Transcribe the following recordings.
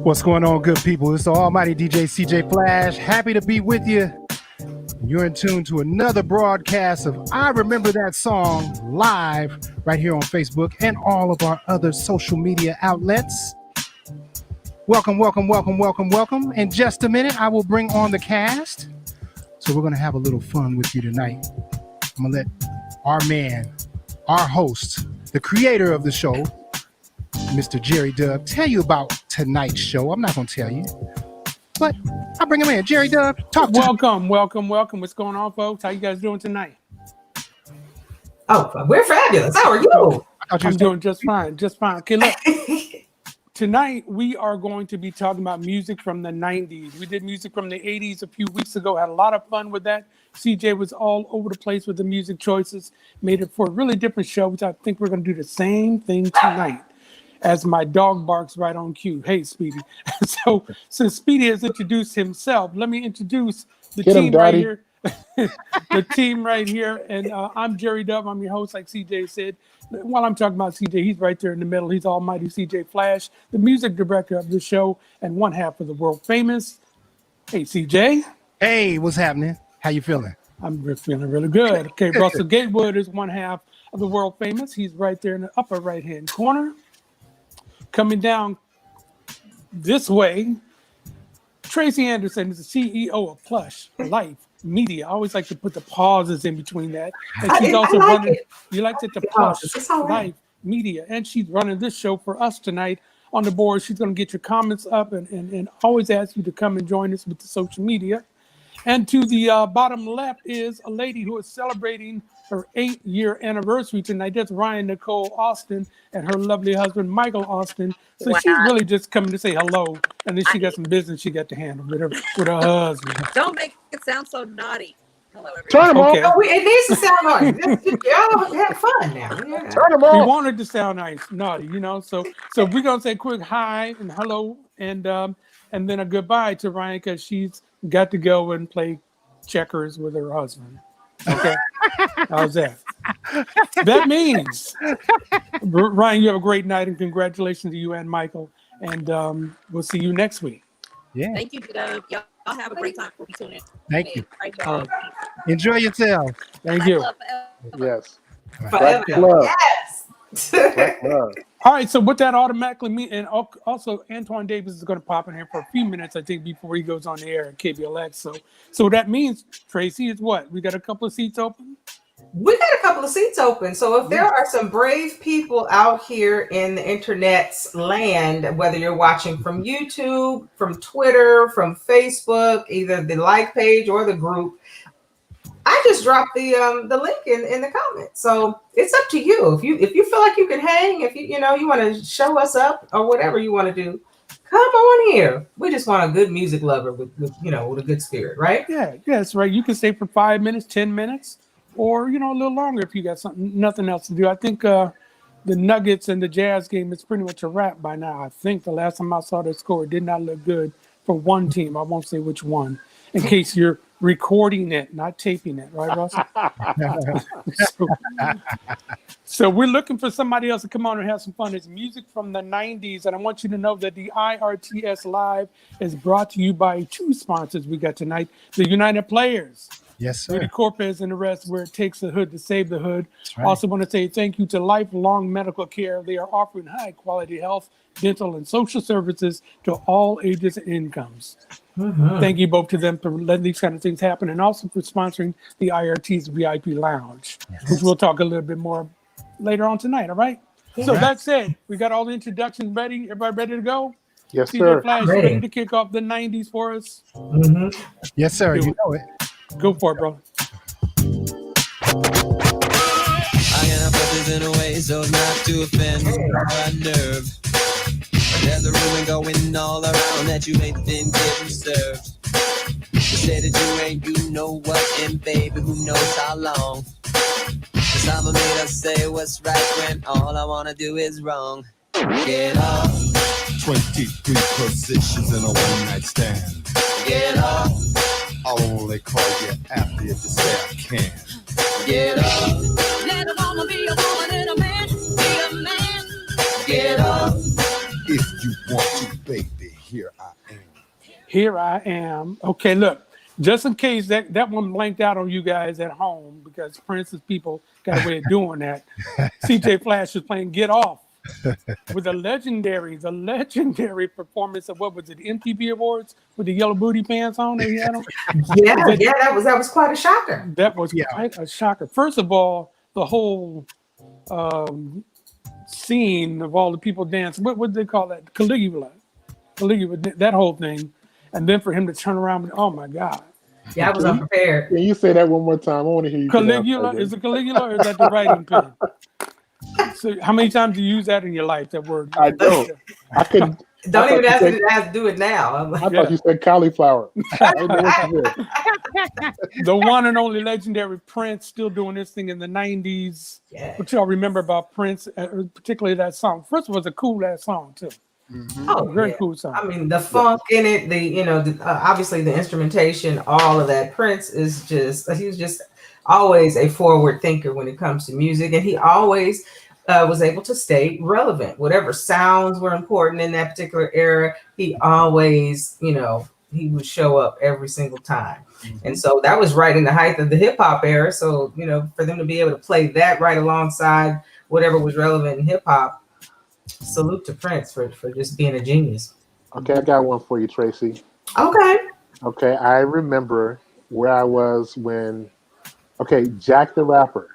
What's going on, good people? It's the almighty DJ CJ Flash. Happy to be with you. You're in tune to another broadcast of I Remember That Song live right here on Facebook and all of our other social media outlets. Welcome, welcome, welcome, welcome, welcome. In just a minute, I will bring on the cast. So we're going to have a little fun with you tonight. I'm going to let our man, our host, the creator of the show, Mr. Jerry Dub, tell you about tonight's show. I'm not going to tell you, but I'll bring him in. Jerry Dub, talk to Welcome. What's going on, folks? How you guys doing tonight? Oh, we're fabulous. How are you? I'm doing just fine. Okay, look. Tonight, we are going to be talking about music from the 90s. We did music from the 80s a few weeks ago. Had a lot of fun with that. CJ was all over the place with the music choices. Made it for a really different show, which I think we're going to do the same thing tonight. As my dog barks right on cue. Hey, Speedy. So since Speedy has introduced himself, let me introduce the team right here. The team right here. And I'm Jerry Dub. I'm your host, like CJ said. While I'm talking about CJ, he's right there in the middle. He's almighty CJ Flash, the music director of the show and one half of the world famous. Hey, CJ. Hey, what's happening? How you feeling? I'm feeling really good. Okay, Russell Gatewood is one half of the world famous. He's right there in the upper right-hand corner. Coming down this way, Tracy Anderson is the CEO of Plush Life Media. I always like to put the pauses in between that. And she's also running, you like it, the Plush Life Media. And she's running this show for us tonight on the board. She's going to get your comments up and always ask you to come and join us with the social media. And to the bottom left is a lady who is celebrating her 8-year anniversary tonight. That's Ryan Nicole Austin and her lovely husband, Michael Austin. So she's really just coming to say hello. And then she got some business she got to handle with her husband. Don't make it sound so naughty. Hello, everybody. Turn them okay. Oh, it needs to sound naughty. Y'all have fun now. Yeah. Turn them on. We wanted to sound nice, naughty, you know. So we're going to say a quick hi and hello and then a goodbye to Ryan because she's got to go and play checkers with her husband. Okay. How's that? That means, Ryan, you have a great night and congratulations to you and Michael. And we'll see you next week. Yeah. Thank you, Doug. Y'all have a great time. We'll be tuning in. Thank you. Right, Enjoy yourself. Thank you. Yes. Forever. Yes. All right, so what that automatically means, and also Antoine Davis is going to pop in here for a few minutes, I think, before he goes on the air at KBLX. So what that means, Tracy, is what? We got a couple of seats open? We got a couple of seats open. So if there are some brave people out here in the internet's land, whether you're watching from YouTube, from Twitter, from Facebook, either the like page or the group, I just dropped the link in the comments. So it's up to you. If you feel like you can hang, if you want to show us up or whatever you want to do, come on here. We just want a good music lover with a good spirit, right? Yeah, that's right. You can stay for 5 minutes, 10 minutes, or a little longer if you got nothing else to do. I think the Nuggets and the Jazz game is pretty much a wrap by now. I think the last time I saw the score, it did not look good for one team. I won't say which one, in case you're recording it, not taping it, right, Russell? So we're looking for somebody else to come on and have some fun. It's music from the 90s, and I want you to know that the IRTS Live is brought to you by two sponsors we got tonight, the United Players. Yes, sir. Rudy Corpez and the rest, where it takes the hood to save the hood. Right. Also want to say thank you to Lifelong Medical Care. They are offering high-quality health, dental, and social services to all ages and incomes. Mm-hmm. Thank you both to them for letting these kind of things happen and also for sponsoring the IRT's VIP Lounge, which we'll talk a little bit more later on tonight, all right? Yeah. So that said, we got all the introductions ready. Everybody ready to go? Yes, CJ sir. Flash, ready to kick off the 90s for us? Mm-hmm. Yes, sir. You know it. Go for it, bro. I got put in a way so as not to offend my nerve. There's a rumor going all around that you ain't been getting served. They say that you ain't you know what, and baby, who knows how long. Cause Mama made us say what's right when all I wanna do is wrong. Get off. 23 positions in a one-night stand. Get off. I'll only call you after you say I can. Get off. Let a woman be a woman and a man be a man. Get off. If you want to, baby, here Here I am. Okay, look, just in case that one blanked out on you guys at home, because Prince's people got a way of doing that. CJ Flash was playing Get Off with the legendary performance of, what was it, MTV Awards with the yellow booty pants on that he had on? Yeah, that was quite a shocker. That was quite a shocker. First of all, the whole scene of all the people dancing, what do they call that? Caligula, that whole thing. And then for him to turn around and, oh my God. Yeah, I was unprepared. Can you say that one more time? I want to hear you. Caligula, is it Caligula or is that the writing pen? So how many times do you use that in your life, that word? I don't. I couldn't. Don't even ask me to do it now. I'm like, I thought you said cauliflower. I didn't know what you said. The one and only legendary Prince, still doing this thing in the 90s. Yeah. What y'all remember about Prince, particularly that song? First of all, it was a cool ass song too. Oh, Very yeah. cool song. I mean, the funk in it, obviously the instrumentation, all of that. Prince he was just always a forward thinker when it comes to music, and he always was able to stay relevant. Whatever sounds were important in that particular era, he always, he would show up every single time. And so that was right in the height of the hip hop era. So, for them to be able to play that right alongside whatever was relevant in hip hop, salute to Prince for just being a genius. Okay, I got one for you, Tracy. Okay. Okay, I remember where I was when, Jack the Rapper.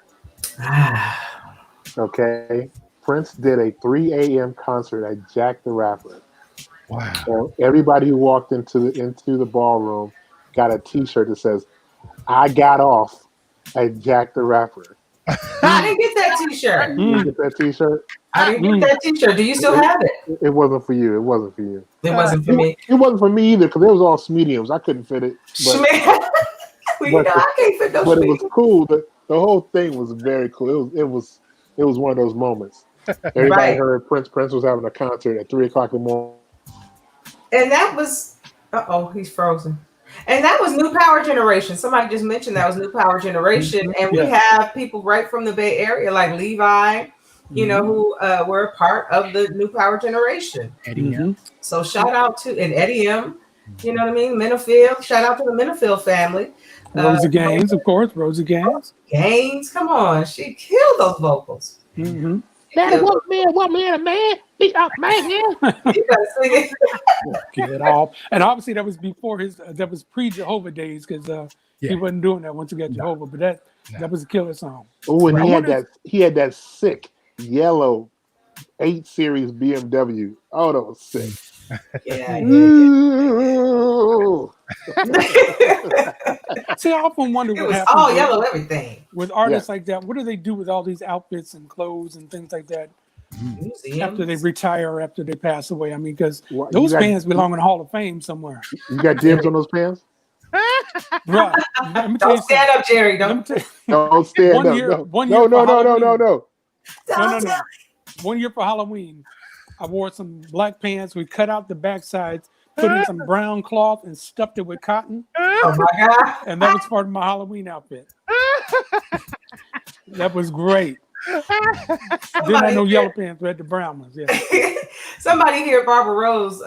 Okay, Prince did a 3 a.m. concert at Jack the Rapper. Wow. So everybody who walked into the ballroom got a T-shirt that says, "I got off at Jack the Rapper." I didn't get that T-shirt. You get that T-shirt? I didn't get that T-shirt. Do you still have it? It wasn't for you. It wasn't for you. It wasn't for me. It wasn't for me either, because it was all mediums. I couldn't fit it. But, I can't fit those. but it was cool. The whole thing was very cool. It was one of those moments. Everybody heard Prince was having a concert at 3:00 in the morning. And that was, he's frozen. And that was New Power Generation. Somebody just mentioned that was New Power Generation. And we have people right from the Bay Area, like Levi, who were a part of the New Power Generation. Eddie M. So shout out to, and Eddie M, you know what I mean? Minifield, shout out to the Minifield family. Rosie Gaines, of course. Rosie Gaines. Gaines, come on. She killed those vocals. Mm-hmm. Daddy, what man, a man? Be up, man, yeah. You gotta sing it. Get it off. And obviously that was before that was pre-Jehovah days, because he wasn't doing that once he got Jehovah. But that was a killer song. Oh, and he had that sick yellow 8 Series BMW. Oh, that was sick. Yeah. See, I often wonder It what was happens all yellow, everything. with artists like that. What do they do with all these outfits and clothes and things like that after they retire or after they pass away? I mean, because those pants belong in the Hall of Fame somewhere. You got dibs on those pants? Bro, Don't stand up, Jerry. Don't stand up. No. No. One year for Halloween, I wore some black pants. We cut out the back sides, put in some brown cloth, and stuffed it with cotton. Oh my God. And that was part of my Halloween outfit. That was great. Then I know yellow pants. We had the brown ones. Yeah. Somebody here, Barbara Rose,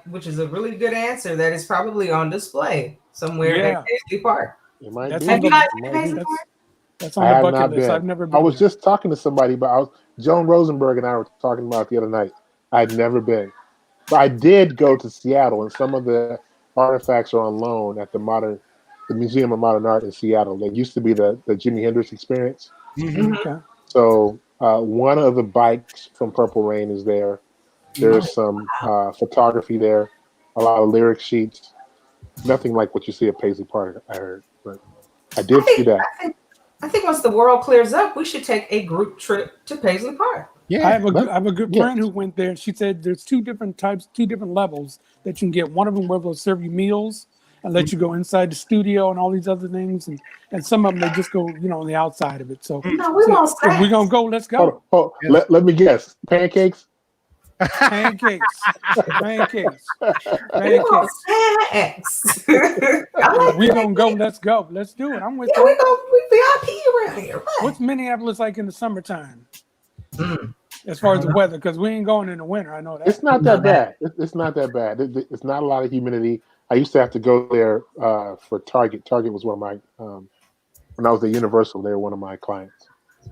which is a really good answer, that is probably on display somewhere at Paisley Park. It might That's be. Have you not been to Paisley Park? That's on the bucket list. I've never been. I was just talking to somebody about Joan Rosenberg and I were talking about it the other night. I'd never been. But I did go to Seattle, and some of the artifacts are on loan at the Museum of Modern Art in Seattle. That used to be the Jimi Hendrix Experience. Mm-hmm. Okay. So one of the bikes from Purple Rain is there. There's some photography there, a lot of lyric sheets. Nothing like what you see at Paisley Park, I heard. But I did see that. I think once the world clears up, we should take a group trip to Paisley Park. Yeah, I have a good friend who went there. She said there's 2 different types, 2 different levels that you can get. One of them where they'll serve you meals and let you go inside the studio and all these other things, and some of them they just go, on the outside of it. So No, we won't if we're gonna go, let's go. Let me guess. Pancakes? Pancakes. We're gonna go, let's go. Let's do it. I'm with you. We VIP around here. Right? What's Minneapolis like in the summertime? As far as the weather, because we ain't going in the winter. I know that. It's not that bad. It's not that bad. It's not a lot of humidity. I used to have to go there for Target. Target was one of my when I was at Universal. They were one of my clients.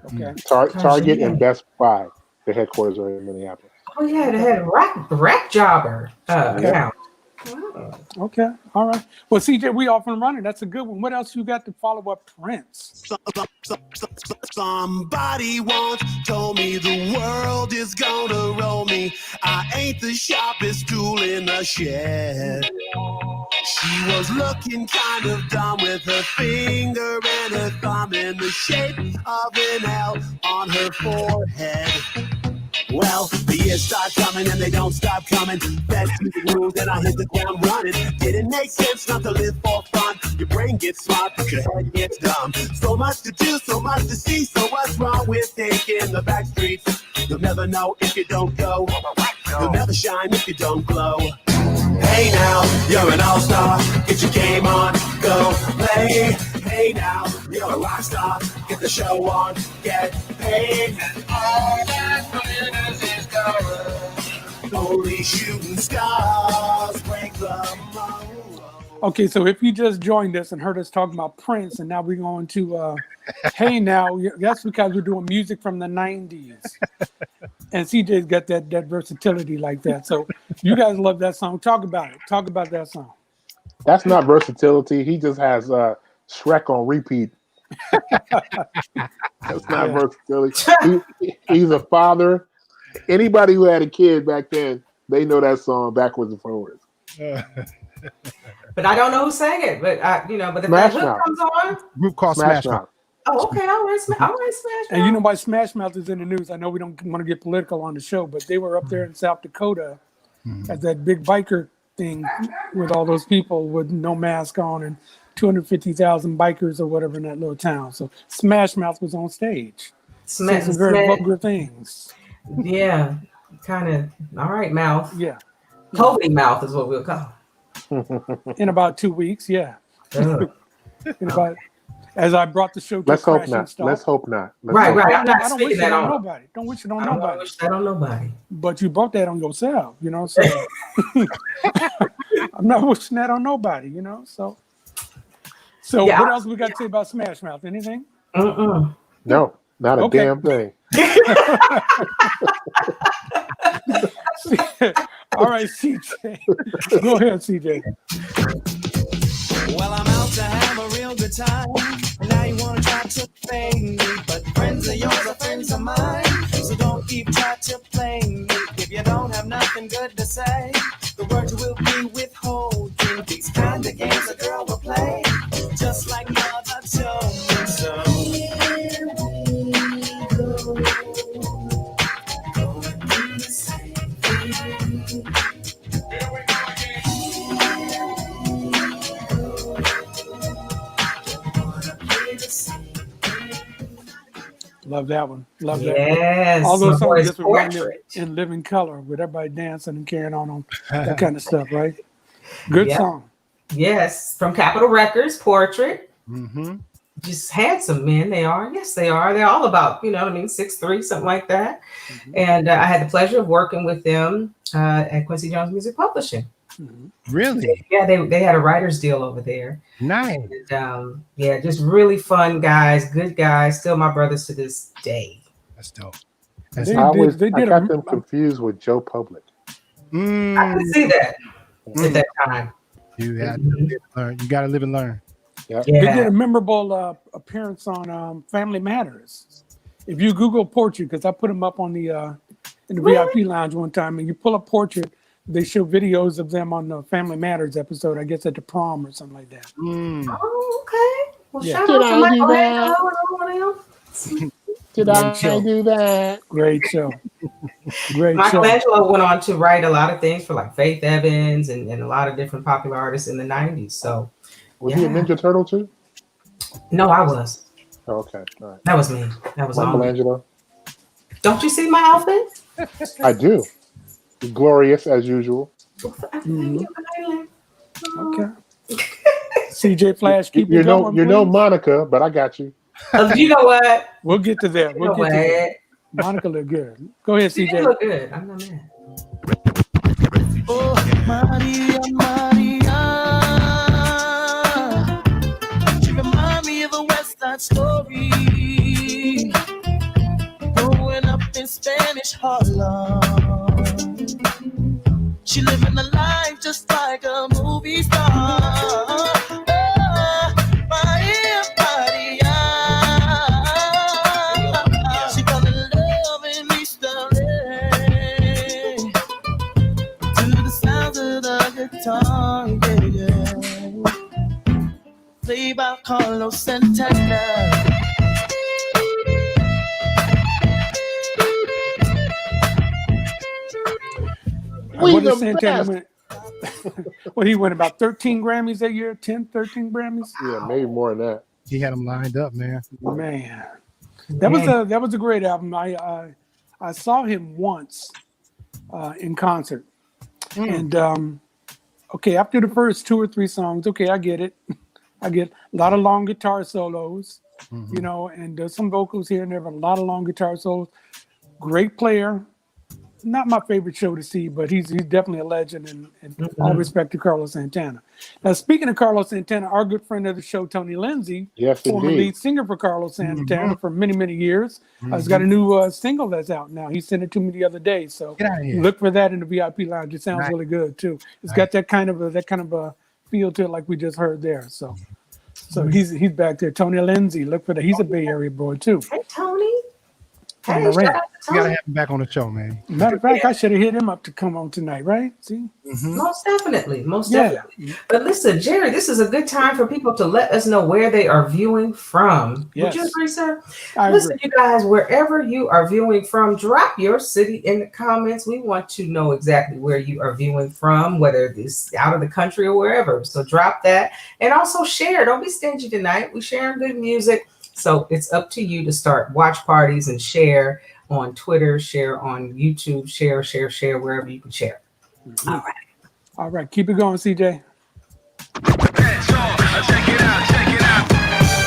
Okay. Target and Best Buy. Their headquarters are in Minneapolis. Oh yeah, they had rack jobber Okay. account. Okay. All right. Well, CJ, we off and running. That's a good one. What else you got to follow up Prince? Somebody once told me the world is gonna roll me. I ain't the sharpest tool in the shed. She was looking kind of dumb with her finger and her thumb in the shape of an L on her forehead. Well, the years start coming and they don't stop coming. Fed to the rules and I hit the ground running. Didn't make sense not to live for fun. Your brain gets smart, but your head gets dumb. So much to do, so much to see. So what's wrong with taking the back streets? You'll never know if you don't go. You'll never shine if you don't glow. Hey now, you're an all-star. Get your game on, go play. Hey now, you're a rock star. Get the show on, get paid. All that glitters is gold. Only shooting stars break the mold. Okay, so if you just joined us and heard us talking about Prince, and now we're going to Hey Now, that's because we're doing music from the 90s. And CJ's got that versatility like that. So you guys love that song. Talk about it. Talk about that song. That's not versatility. He just has Shrek on repeat. That's not versatility. He's a father. Anybody who had a kid back then, they know that song backwards and forwards. But I don't know who sang it. But but if Smash that hook Mouth. comes on, Group called Smash Mouth. oh okay, all right, Smash Mouth. And you know why Smash Mouth is in the news? I know we don't want to get political on the show, but they were up there in South Dakota at that big biker thing with all those people with no mask on and 250,000 bikers or whatever in that little town. So Smash Mouth was on stage. Saying some very vulgar things. Yeah, kind of. All right, Mouth. Yeah. COVID Mouth is what we'll call In about 2 weeks, yeah. it. In about, as I brought the show to Let's hope crashing not. stop. Let's hope not. Right. I'm I not don't wish speaking it that on on. nobody. Don't wish it on I don't nobody. wish that on nobody. But you brought that on yourself, so I'm not wishing that on nobody, So Yeah. what else we got to say about Smash Mouth? Anything? Mm-mm. No, not a Okay. damn thing. All right, CJ. Go ahead, CJ. Well, I'm out to have a real good time. Now you wanna try to play me, but friends of yours are friends of mine. So don't keep trying to play me if you don't have nothing good to say. The words will be withholding. These kind of games a girl will play, just like mother told me so. Here we go, going through the same thing. Here we go again. Love that one. Love that. Yes. All those my songs boy's just remind me of portrait. In Living Color with everybody dancing and carrying on that kind of stuff, right? Good Yeah. song. Yes, from Capitol Records, Portrait. Mm-hmm. Just handsome men they are. Yes, they are. They're all about, 6'3", something like that. Mm-hmm. And I had the pleasure of working with them at Quincy Jones Music Publishing. Really? Yeah, they had a writer's deal over there. Nice. And, just really fun guys, good guys, still my brothers to this day. That's dope. They I did got a- them confused with Joe Public. I could see that at that time. You had to live and learn. You got to live and learn. Yeah. They did a memorable appearance on Family Matters. If you Google Portrait, because I put them up on the in the Really? VIP lounge one time, and you pull up Portrait, they show videos of them on the Family Matters episode. I guess at the prom or something like that. Oh, okay. Well, Yeah. shout Did out I to do Michael that? Angelo and everyone else. Did I do that? Great show. Great show. Michelangelo went on to write a lot of things for like Faith Evans and a lot of different popular artists in the 90s. So, Was he a Ninja Turtle too? no, I was. Oh, okay, all right. That was me. That was all me. Michelangelo. Don't you see my outfit? I do. Glorious as usual. Thank you, Kylie. Okay. CJ Flash, keep You're it going. no please. Monica, but I got you. You know what? We'll get to that. You We'll know get to that. what? Monica look good. Go ahead, You CJ. look good. I'm not mad. Oh, Maria, Maria. sad story. Growing up in Spanish Harlem, she living a life just like a movie star. Maria, Maria. She fell in love in East LA to the sounds of the guitar, yeah. Played by Carlos Santana. What did Santana win? Well, he won about 13 Grammys that year, 10, 13 Grammys. Yeah, maybe more than that. He had them lined up, man. Man, that was a great album. I saw him once in concert, and okay, after the first 2 or 3 songs, okay, I get it. I get a lot of long guitar solos, you know, and some vocals here and there, but a lot of long guitar solos. Great player. Not my favorite show to see, but he's definitely a legend, and all respect to Carlos Santana. Now, speaking of Carlos Santana, our good friend of the show, Tony Lindsay, Yes, former indeed. lead singer for Carlos Santana for many, many years, has got a new single that's out now. He sent it to me the other day, so Get out of here. look for that in the VIP lounge. It sounds Right. really good too. It's got that kind of a feel to it, like we just heard there. So he's back there. Tony Lindsay, look for that. He's a Bay Area boy too. Hey, Tony. From Hey, Moran. shout out to You gotta Tony. have him back on the show, man. Matter of fact, I should have hit him up to come on tonight, right? See? Most definitely. Most Yeah. definitely. But listen, Jerry, this is a good time for people to let us know where they are viewing from. Yes. Would you agree, sir? I Listen, agree. you guys, wherever you are viewing from, drop your city in the comments. We want to know exactly where you are viewing from, whether it's out of the country or wherever. So drop that. And also share. Don't be stingy tonight. We're sharing good music. So it's up to you to start watch parties and share on Twitter, share on YouTube, share wherever you can share. All right. All right, keep it going, CJ.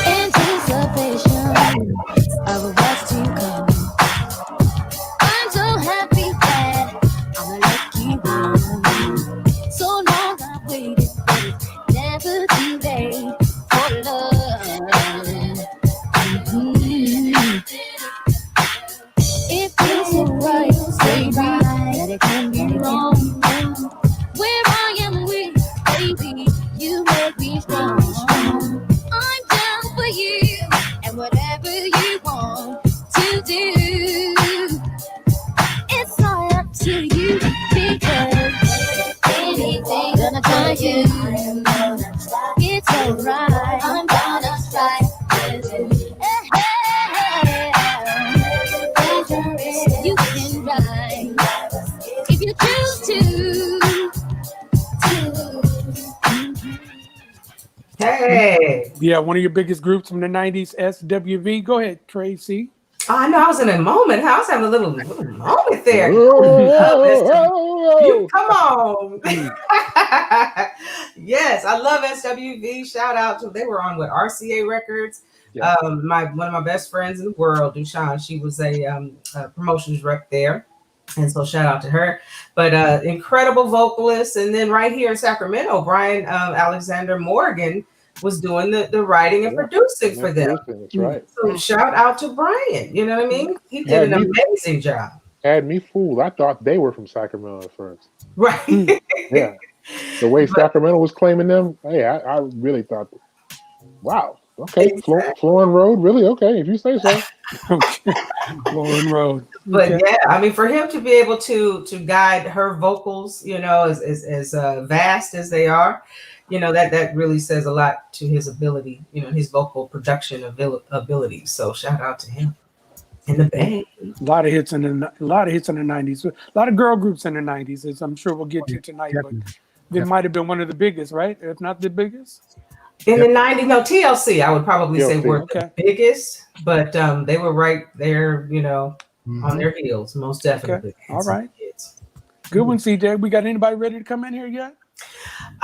Anticipation of what's to come. I'm so happy that I'm a lucky one. So long I've waited, but it's never too late for love. It feels so right, baby, that it can be wrong. Where I am with, baby, you make me strong. I'm down for you, and whatever you want to do, it's all up to you, because anything gonna try you. It's alright, I'm gonna try. You can ride if you choose to. Hey. Yeah, one of your biggest groups from the 90s, SWV. Go ahead, Tracy. Oh, I know I was in a moment. I was having a little moment there. Oh, You come on. Yes, I love SWV. Shout out to they were on with RCA Records. Yeah. One of my best friends in the world, Dushan, she was a promotions rep there. And so shout out to her. But incredible vocalist. And then right here in Sacramento, Brian Alexander Morgan was doing the writing and producing for them. That's right. So shout out to Brian. You know what I mean? He did an amazing job. Had me fooled. I thought they were from Sacramento at first. Right. Yeah. The way Sacramento was claiming them, hey, I really thought, wow. Okay, Exactly. Florin Road, really? Okay, if you say so. Okay. Lauren Road. But Okay. yeah, I mean, for him to be able to guide her vocals, you know, as vast as they are, you know, that really says a lot to his ability, you know, his vocal production ability. So shout out to him and the band. A lot of hits in the 90s. A lot of girl groups in the 90s, as I'm sure we'll get to tonight. But they might have been one of the biggest, right? If not the biggest. In the 90s, no, TLC, I would probably say TLC. were the biggest, but they were right there, you know, on their heels, most definitely. Okay. All right. Good one, CJ. We got anybody ready to come in here yet?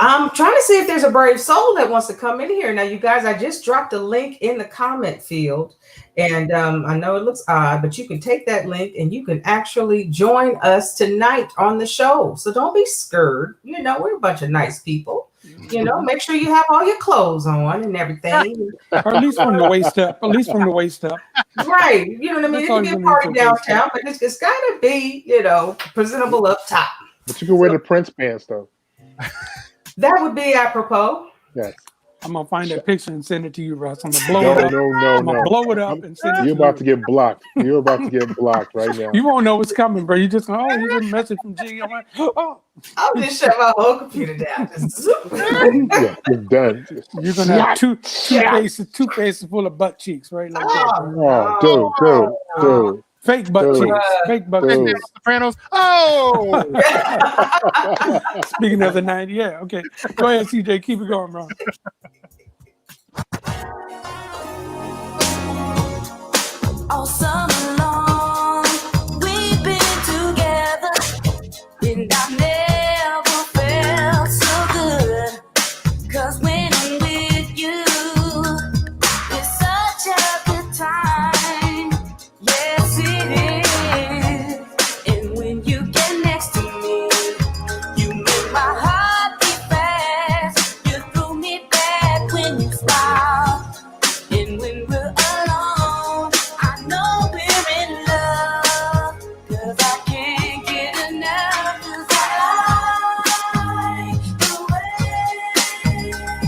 I'm trying to see if there's a brave soul that wants to come in here. Now, you guys, I just dropped a link in the comment field, and I know it looks odd, but you can take that link and you can actually join us tonight on the show. So don't be scared. You know, we're a bunch of nice people. You know, make sure you have all your clothes on and everything. Or at least from the waist up. At least from the waist up. Right. You know what I mean? That's It all can be you a need party for downtown, but it's got to be, you know, presentable up top. But you can wear the Prince pants though. That would be apropos. Yes. I'm gonna find that picture and send it to you, Russ. I'm gonna blow No, it up. no, I'm gonna no. blow it up and send it You're to about you. to get blocked. You're about to get blocked right now. You won't know what's coming, bro. You just go, oh, here's a message from G. I'm like, oh. I'll just shut my whole computer down. Just zoom. Yeah, you're done. You're gonna have two faces full of butt cheeks, right? Like that. Oh, dude. Fake butt Dude. cheeks. Fake butt Dude. cheeks. Sopranos. Oh, Speaking of the 90s, yeah, okay. Go ahead, CJ. Keep it going, bro. All summer long, we've been together, and I never felt so good. 'Cause when I'm with you, it's such a good time. Yes, it is. And when you get next to me, you make my heart beat fast. You threw me back when you smile. And when we're alone, I know we're in love. 'Cause I can't get enough. 'Cause I like the way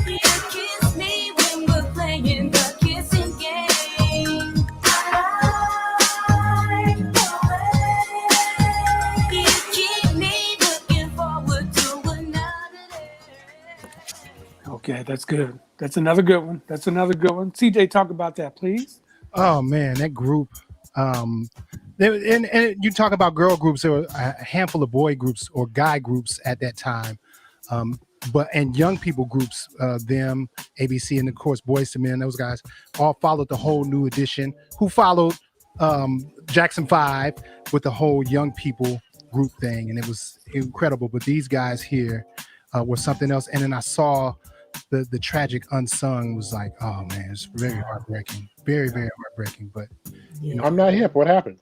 you kiss me when we're playing the kissing game. I like the way you keep me looking forward to another day. Okay, that's good. That's another good one. That's another good one. CJ, talk about that, please. oh man, that group. And you talk about girl groups. There were a handful of boy groups or guy groups at that time, and young people groups. Them, ABC, and of course Boys to Men. Those guys all followed the whole New Edition, who followed Jackson 5 with the whole young people group thing, and it was incredible. But these guys here were something else. And then I saw the tragic unsung was like, oh man, it's very heartbreaking, very heartbreaking. But you know, I'm not hip. What happened?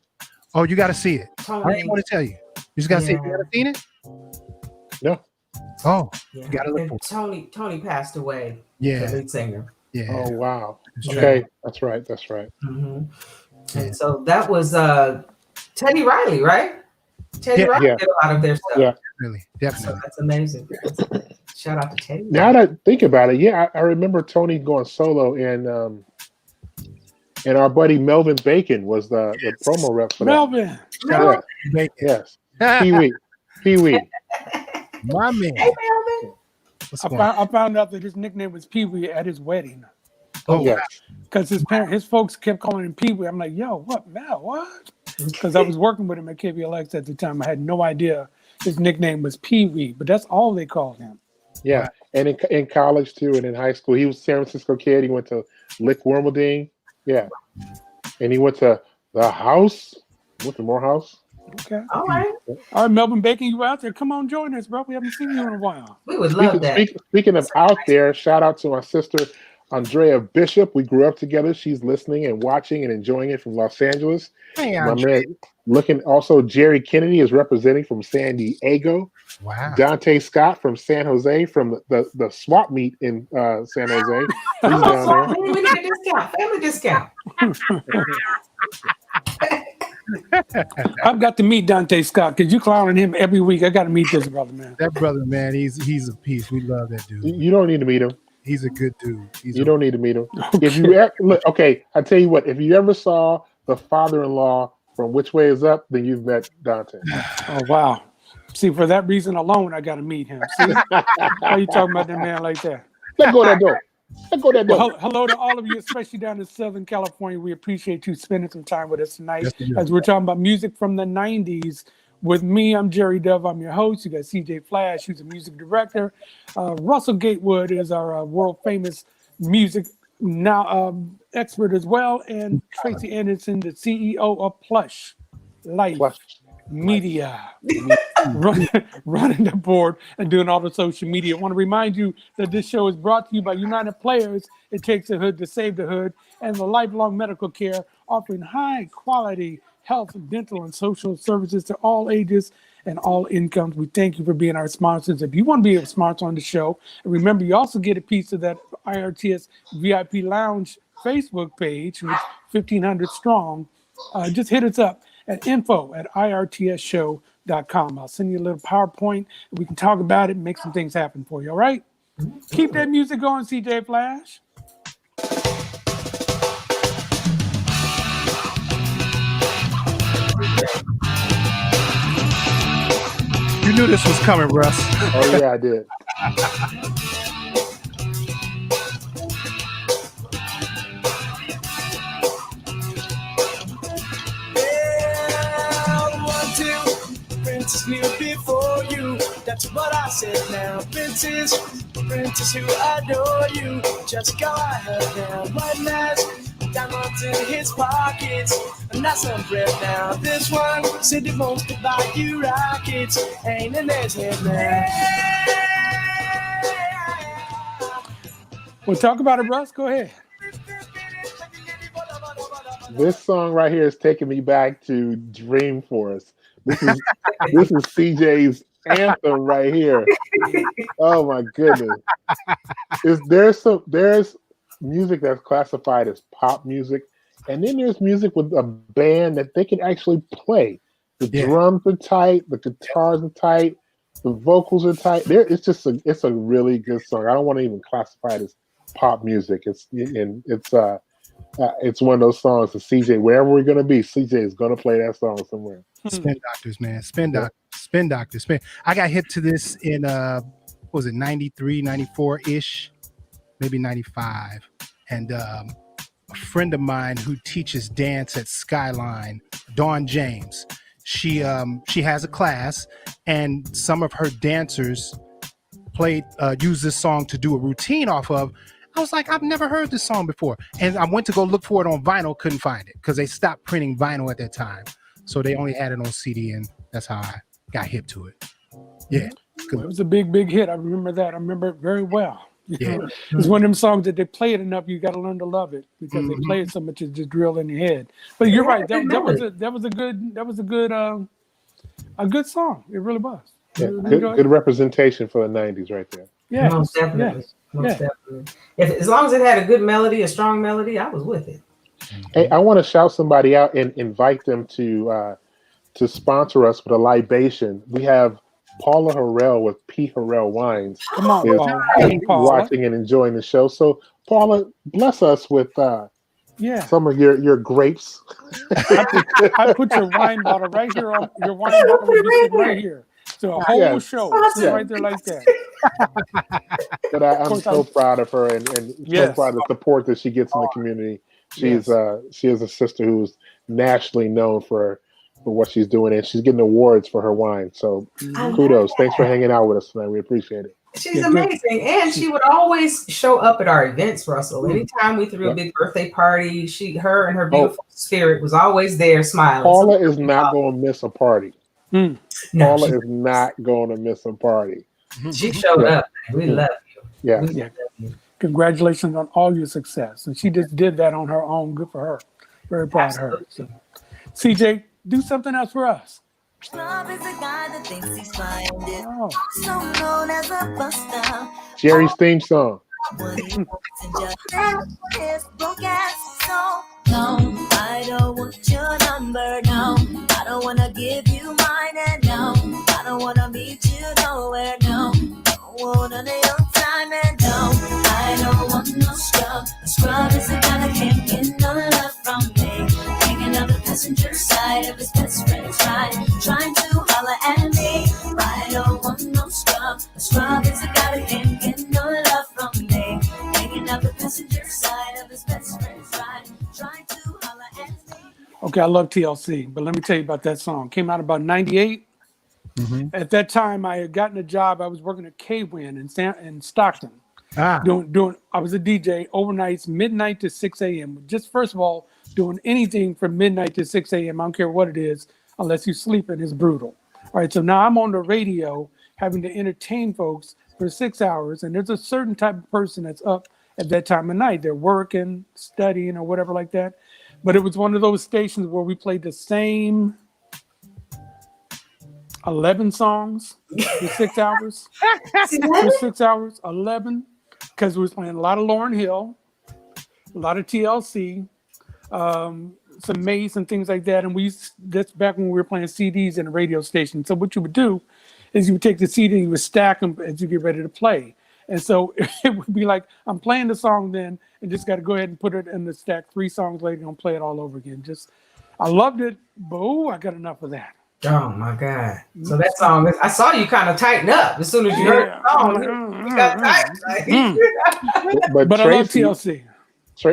oh, you got to see it. I Tony. don't want to tell you. You just got to see it. You Yeah. ever seen it? No. Oh, Yeah. you got to look And for it. Tony passed away. Yeah, The lead singer. yeah. Oh wow. It's Okay, that's right. That's right. hmm Yeah. And so that was Teddy Riley, right? Teddy Yeah. Riley Yeah. did a lot of their stuff. Yeah. Definitely, So definitely. that's amazing. Shout out to Teddy. Now that I think about it, yeah, I remember Tony going solo, and our buddy Melvin Bacon was the promo rep for that. Melvin. Shout Yeah. out to Yes. Pee Wee. my man. Hey, Melvin. What's I going on? found out that his nickname was Pee Wee at his wedding. Oh, Yes. Because his folks kept calling him Pee Wee. I'm like, yo, what, Mel, what? Because I was working with him at KBLX at the time. I had no idea his nickname was Pee Wee, but that's all they called him. Yeah. And in college too, and in high school, he was a San Francisco kid. He went to Lick Wormelding. Yeah. And he went to the house. Went to Morehouse. Okay. All right. All right, Melvin Bacon, you out there? Come on, join us, bro. We haven't seen you in a while. We would love that. Speaking of out there, shout out to my sister Andrea Bishop. We grew up together. She's listening and watching and enjoying it from Los Angeles. Hey, My Andre. man, looking also, Jerry Kennedy is representing from San Diego. Wow. Dante Scott from San Jose, from the swap meet in San Jose. He's Oh, down so there. we need a discount, family discount. I've got to meet Dante Scott because you clowning him every week. I got to meet this brother, man. That brother, man, he's a piece. We love that dude. You don't need to meet him. He's a good dude. You don't need to meet him. If you look, okay, I tell you what. If you ever saw the father-in-law from Which Way Is Up, then you've met Dante. Oh, wow. See, for that reason alone, I got to meet him. See? Why are you talking about that man like that? Let go of that door. Let go of that door. Well, hello to all of you, especially down in Southern California. We appreciate you spending some time with us tonight Yes, we do. as we're talking about music from the 90s. With me, I'm Jerry Dove. I'm your host. You got CJ Flash, who's a music director. Russell Gatewood is our world famous music now expert as well. And Tracy Anderson, the CEO of Plush Life Media. running the board and doing all the social media. I want to remind you that this show is brought to you by United Players. It takes the hood to save the hood, and the lifelong medical care, offering high quality health, dental, and social services to all ages and all incomes. We thank you for being our sponsors. If you want to be a sponsor on the show, and remember, you also get a piece of that IRTS VIP Lounge Facebook page, which 1,500 strong. Just hit us up at info@IRTSShow.com. I'll send you a little PowerPoint. We can talk about it and make some things happen for you. All right? Keep that music going, CJ Flash. You knew this was coming, Russ. Oh yeah, I did. Princess knew before you. That's what I said now. Princess who adore you. Just go ahead now. White mask, diamonds in his pockets. And that's some bread now. This one said he wants to buy you rockets. Ain't in his head now. We'll talk about it, Russ. Go ahead. This song right here is taking me back to Dreamforce. This is CJ's anthem right here. Oh my goodness! There's music that's classified as pop music, and then there's music with a band that they can actually play. The drums are tight, the guitars are tight, the vocals are tight. It's a really good song. I don't want to even classify it as pop music. It's one of those songs that CJ, wherever we're gonna be, CJ is gonna play that song somewhere. Spin Doctors, man. Spin Doctors. I got hip to this in what was it, 93, 94-ish, maybe 95. And a friend of mine who teaches dance at Skyline, Dawn James, she has a class, and some of her dancers used this song to do a routine off of. I was like, I've never heard this song before. And I went to go look for it on vinyl, couldn't find it because they stopped printing vinyl at that time. So they only had it on CD, and that's how I got hip to it. Yeah. Well, it was a big, big hit. I remember that. I remember it very well. Yeah. It's one of them songs that they play it enough, you got to learn to love it because they play it so much it's just drilled in your head. But you're right. That was a good song. It really was. Yeah, good representation for the 90s right there. Yeah, most definitely. Most definitely. As long as it had a good melody, a strong melody, I was with it. Hey, I want to shout somebody out and invite them to sponsor us with a libation. We have Paula Harrell with P. Harrell Wines. Come on, Paula. Watching and enjoying the show. So, Paula, bless us with some of your grapes. I put your wine bottle right here on your wine bottle will be sitting right here. So a whole show right there like that. But I'm so proud of her and so proud of the support that she gets in the community. She is a sister who's nationally known for what she's doing, and she's getting awards for her wine. So kudos. Thanks for hanging out with us tonight. We appreciate it. She's amazing. And she would always show up at our events, Russell. Anytime we threw a big birthday party, her and her beautiful spirit was always there smiling. Paula is not going to miss a party. Paula is not going to miss a party. She showed up. We love you. Yeah. We love you. Congratulations on all your success. And she just did that on her own. Good for her. Very proud of her. So, CJ, do something else for us. Love is a guy that thinks he's fine. Also known as a buster. Jerry's theme song. No, I don't want your number. No, I don't wanna give you mine. And no, I don't wanna meet you nowhere. No, don't want none of your time. And no, I don't want no scrub. A scrub is a guy that can't get no love from me. Hanging on the passenger side of his best friend's ride, trying to holler at me. I don't want no scrub. A scrub is a guy that can't get no love from me. Hanging on the passenger side of his best friend's ride, trying to holler at me. Okay, I love TLC, but let me tell you about that song. Came out about 98. At that time, I had gotten a job. I was working at K-Win in Stockton. Doing. I was a DJ overnights, midnight to 6 a.m. Just first of all, doing anything from midnight to 6 a.m. I don't care what it is, unless you're sleeping, is brutal. All right, so now I'm on the radio having to entertain folks for 6 hours, and there's a certain type of person that's up at that time of night. They're working, studying, or whatever like that. but it was one of those stations where we played the same 11 songs for 6 hours. For 6 hours, 11, because we was playing a lot of Lauryn Hill, a lot of TLC, some Mace and things like that. And that's back when we were playing CDs in a radio station. So what you would do is you would take the CD and you would stack them as you get ready to play. And so it would be like, I'm playing the song then and just got to go ahead and put it in the stack 3 songs later and play it all over again. I loved it, but I got enough of that. Oh my God. So that song, I saw you kind of tighten up as soon as you heard the song. You got tight. But I love TLC.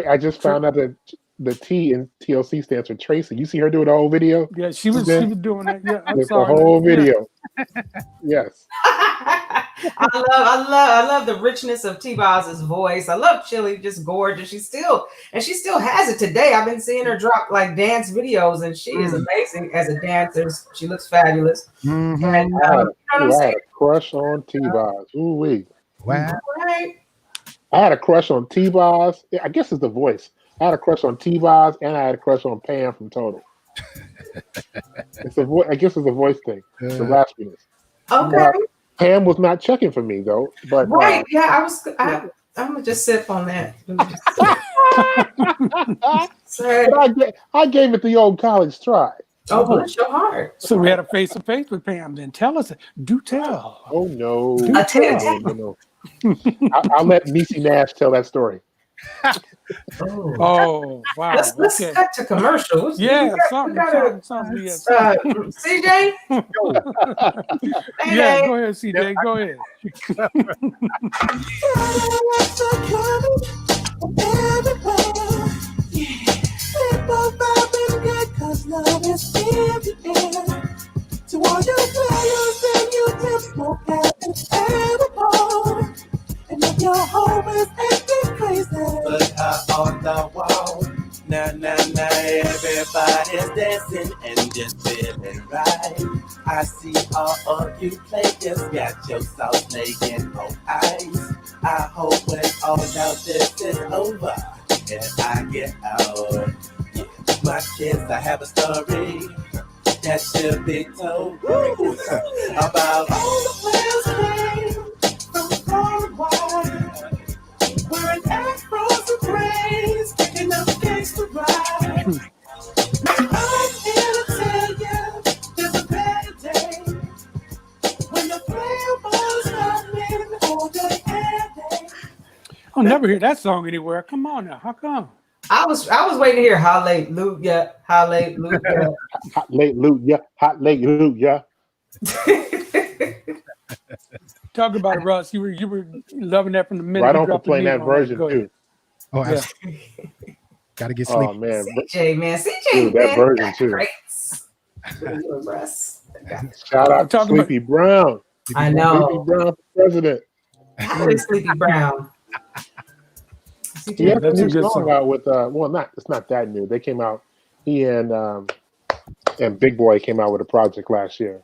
I just found out that the T in TLC stands for Tracy. You see her do the whole video? Yeah, she was doing that. Yeah, I'm the sorry. whole video. Yes. I love the richness of T-Boz's voice. I love Chili, just gorgeous. She still has it today. I've been seeing her drop like dance videos, and she is amazing as a dancer. She looks fabulous. Mm-hmm. And you know what I'm I saying? had a crush on T-Boz. Ooh-wee. Wow. Right. I had a crush on T-Boz. I guess it's the voice. I had a crush on T-Boz, and I had a crush on Pam from Total. I guess it's a voice thing. The raspiness. Okay. Pam was not checking for me though. But right. I'm gonna just sip on that. But I gave it the old college try. Oh, bless your heart. So we had a face-to-face with Pam. Then tell us. Do tell. Oh no. No. I'll let Niecy Nash tell that story. Oh wow! Let's cut to commercials. Yeah, something. CJ. Yeah, go ahead, CJ. Go ahead. To all your players and you tips, no cap and and if your home is acting crazy, put her on the wall. Now, everybody's dancing and just feeling right. I see all of you players got your sauce laying on ice. I hope when all of this is over and I get out. Yeah, my kids, I have a story that should be told about all the players came from far and wide, wearing afros and braids, picking up gangsta ride. I'm here to tell you, there's a better day when the player was running all day and day. I'll never hear that song anywhere. Come on now, how come? I was waiting to hear hallelujah, hallelujah. Hallelujah, hallelujah. Talk about it, Russ. You were loving that from the minute. Right on for playing that version too. Oh, yeah. Gotta get sleep. Oh man, CJ, dude, that version too. Shout out to Sleepy Brown. I know. Sleepy Brown for president. Sleepy Brown. He has a new song out with it's not that new. They came out. He and Big Boy came out with a project last year.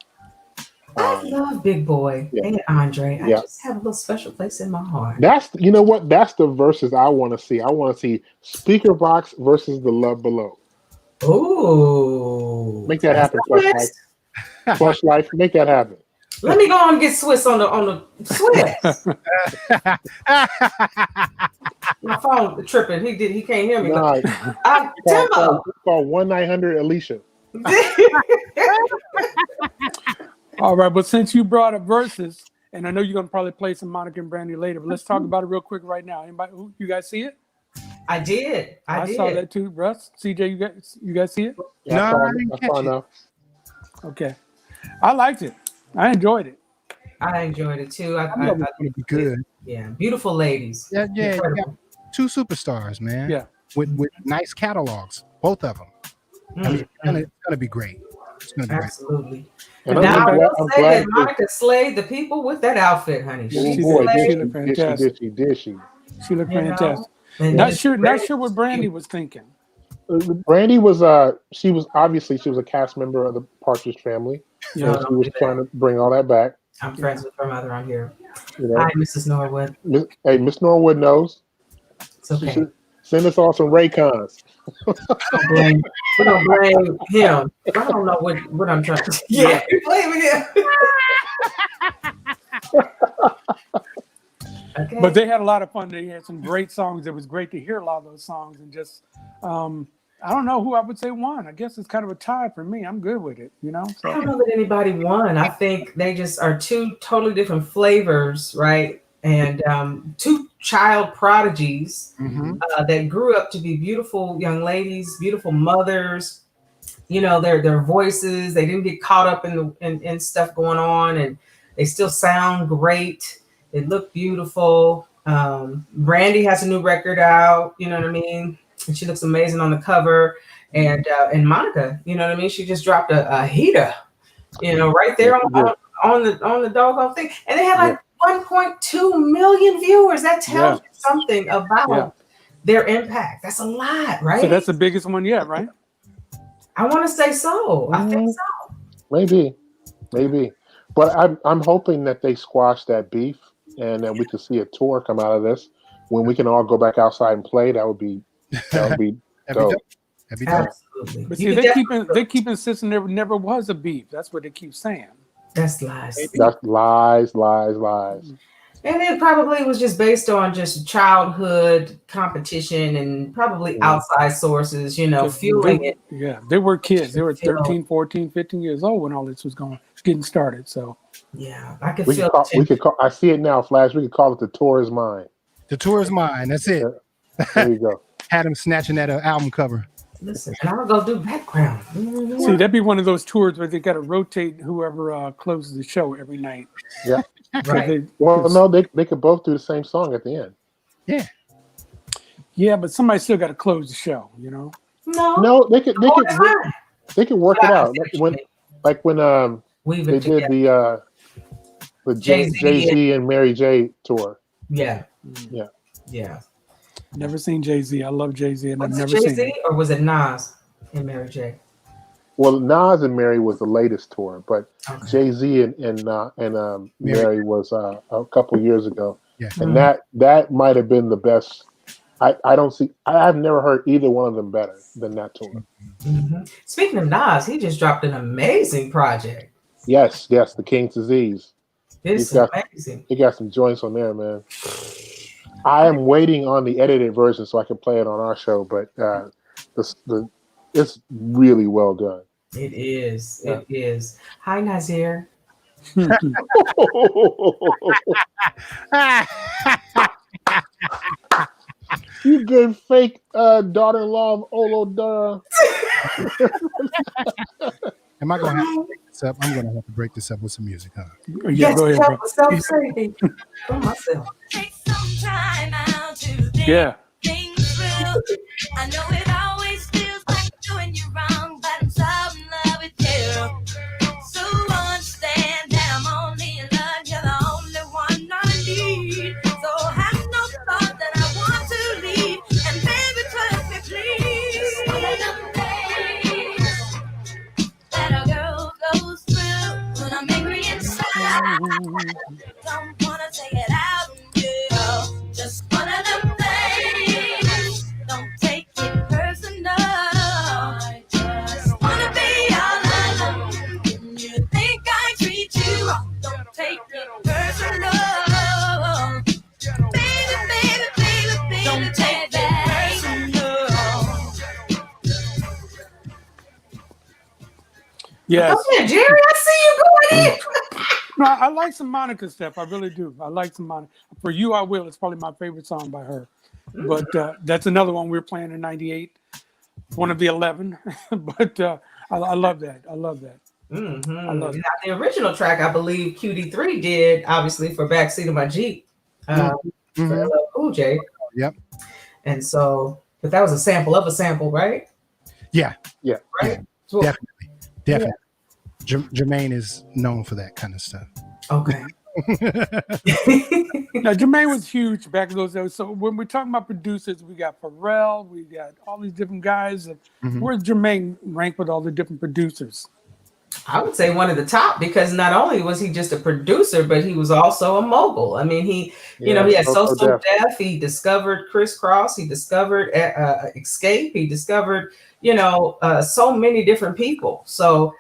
I love Big Boy and Andre. I just have a little special place in my heart. That's the verses I want to see. I want to see Speaker Box versus The Love Below. Ooh, make that happen, Plush Life. Plush Life, make that happen. Let me go on and get Swiss on the Swiss. My phone tripping. He can't hear me. Nah, Timbo. Call 1-900-ALICIA. All right, but since you brought up verses, and I know you're gonna probably play some Monica and Brandy later, but let's talk about it real quick right now. Anybody? You guys see it? I did. I saw that too, Russ. CJ, you guys see it? Yeah, I didn't catch it. Okay, I liked it. I enjoyed it. I enjoyed it too. I thought it was gonna be good. Yeah, beautiful ladies. Yeah. You got 2 superstars, man. Yeah, with nice catalogs, both of them. I mean, it's gonna be great. It's gonna be absolutely. Great. And now I will say that Monica slayed the people with that outfit, honey. She looked fantastic. She looked fantastic. Not sure what Brandy was thinking. Brandy was she was a cast member of the Partridge Family. Yeah, she was trying to bring all that back. I'm friends with her mother on here. You know? Hi, Mrs. Norwood. Hey, Miss Norwood knows. It's okay. Send us all some Raycons. We're gonna blame him. I don't know what I'm trying to. Yeah, you're blaming him. Okay. But they had a lot of fun. They had some great songs. It was great to hear a lot of those songs. And just, I don't know who I would say won. I guess it's kind of a tie for me. I'm good with it, you know? So. I don't know that anybody won. I think they just are two totally different flavors, right? And two child prodigies that grew up to be beautiful young ladies, beautiful mothers. You know, their voices. They didn't get caught up in stuff going on, and they still sound great. They look beautiful. Brandy has a new record out. You know what I mean? And she looks amazing on the cover. And Monica, you know what I mean? She just dropped a heater, you know, right there on the doggone thing. And they had like 1.2 million viewers. That tells you something about their impact. That's a lot, right? So that's the biggest one yet, right? I want to say so. I think so. Maybe. But I'm hoping that they squash that beef and that we can see a tour come out of this when we can all go back outside and play. That would be dope. Absolutely. But see, they keep insisting there never was a beef. That's what they keep saying. That's lies. That's lies. And it probably was just based on just childhood competition and probably outside sources, you know, fueling it. Yeah, they were kids. They were 13, 14, 15 years old when all this was getting started. So yeah, I could we could call. I see it now, Flash. We could call it "The Tour Is Mine." The Tour Is Mine. That's it. There you go. Had him snatching that album cover. Listen, and I'm gonna go do background. See, that'd be one of those tours where they got to rotate whoever closes the show every night. Yeah. Right. No, they could both do the same song at the end. Yeah. Yeah, but somebody still got to close the show, you know. No, they could work it out. When they did the Jay-Z and Mary J tour. Yeah. Never seen Jay-Z. I love Jay-Z, and Was I've it never seen Jay-Z it. or was it Nas and Mary J? Well, Nas and Mary was the latest tour, but Jay-Z and Mary was a couple years ago. Yeah. And that might have been the best. I've never heard either one of them better than that tour. Mm-hmm. Speaking of Nas, he just dropped an amazing project. Yes, the King's Disease. It's amazing. He got some joints on there, man. I am waiting on the edited version so I can play it on our show, but it's really well done. It is. It is. Hi, Nazir. You good fake daughter-in-law of Olodara. Am I going to have to break this up? I'm going to have to break this up with some music, huh? Yeah, go ahead, bro. Self-saving for myself. Take some time out to think Yeah. things through. I know it always feels like doing you wrong, but I'm so in love with you. So understand that I'm only in love, you're the only one I need. So have no thought that I want to leave, and baby, trust me, please. One of them days that a girl goes through when I'm angry inside. Don't wanna take it out on you. Just one of them things. Don't take it personal. I just wanna be all alone. When you think I treat you wrong, don't take it personal. Baby, don't take it personal. Yes. Okay, Jerry, I see you going in. No, I like some Monica stuff. I really do. I like some Monica. For You, I Will. It's probably my favorite song by her. But that's another one we were playing in '98. One of the 11. But I love that. I love that. Mm-hmm. I love it. Now, the original track, I believe QD3 did, obviously, for Backseat of My Jeep. For LL Cool J. Yep. And so, but that was a sample of a sample, right? Yeah. Right? So, Definitely. Jermaine is known for that kind of stuff. okay. Now, Jermaine was huge back in those days. So when we're talking about producers, we got Pharrell, we got all these different guys. Where's Jermaine ranked with all the different producers? I would say one of the top, because not only was he just a producer, but he was also a mogul. I mean, he Yeah, had so So deaf. Def. He discovered Crisscross. He discovered Escape. He discovered so many different people. So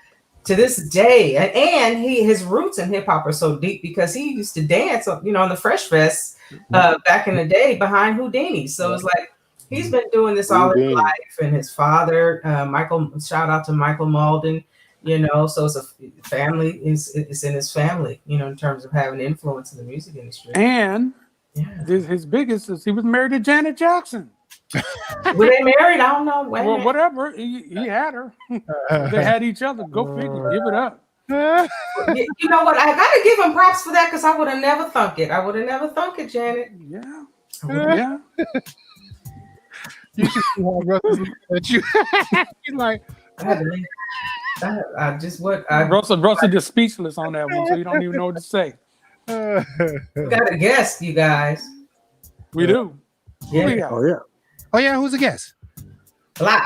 to this day, and his roots in hip hop are so deep because he used to dance, on the Fresh Fest back in the day behind Houdini. So it's like he's been doing this all his Houdini. life, and his father, Michael. Shout out to Michael Malden. So it's a family. It's in his family. In terms of having influence in the music industry. And Yeah. his biggest is he was married to Janet Jackson. Were they married? I don't know. Wait a Well, minute. whatever. He had her. They had each other. Go figure. Give it up. You know what? I gotta give him props for that, because I would have never thunk it. I would have never thunk it, Janet. Yeah. Yeah. You should see how Russell's looking at you. He's like, I just what Russell just speechless on that one, so you don't even know what to say. We got a guest, you guys. We do. Yeah. Who we got? oh yeah, who's the guest? Live.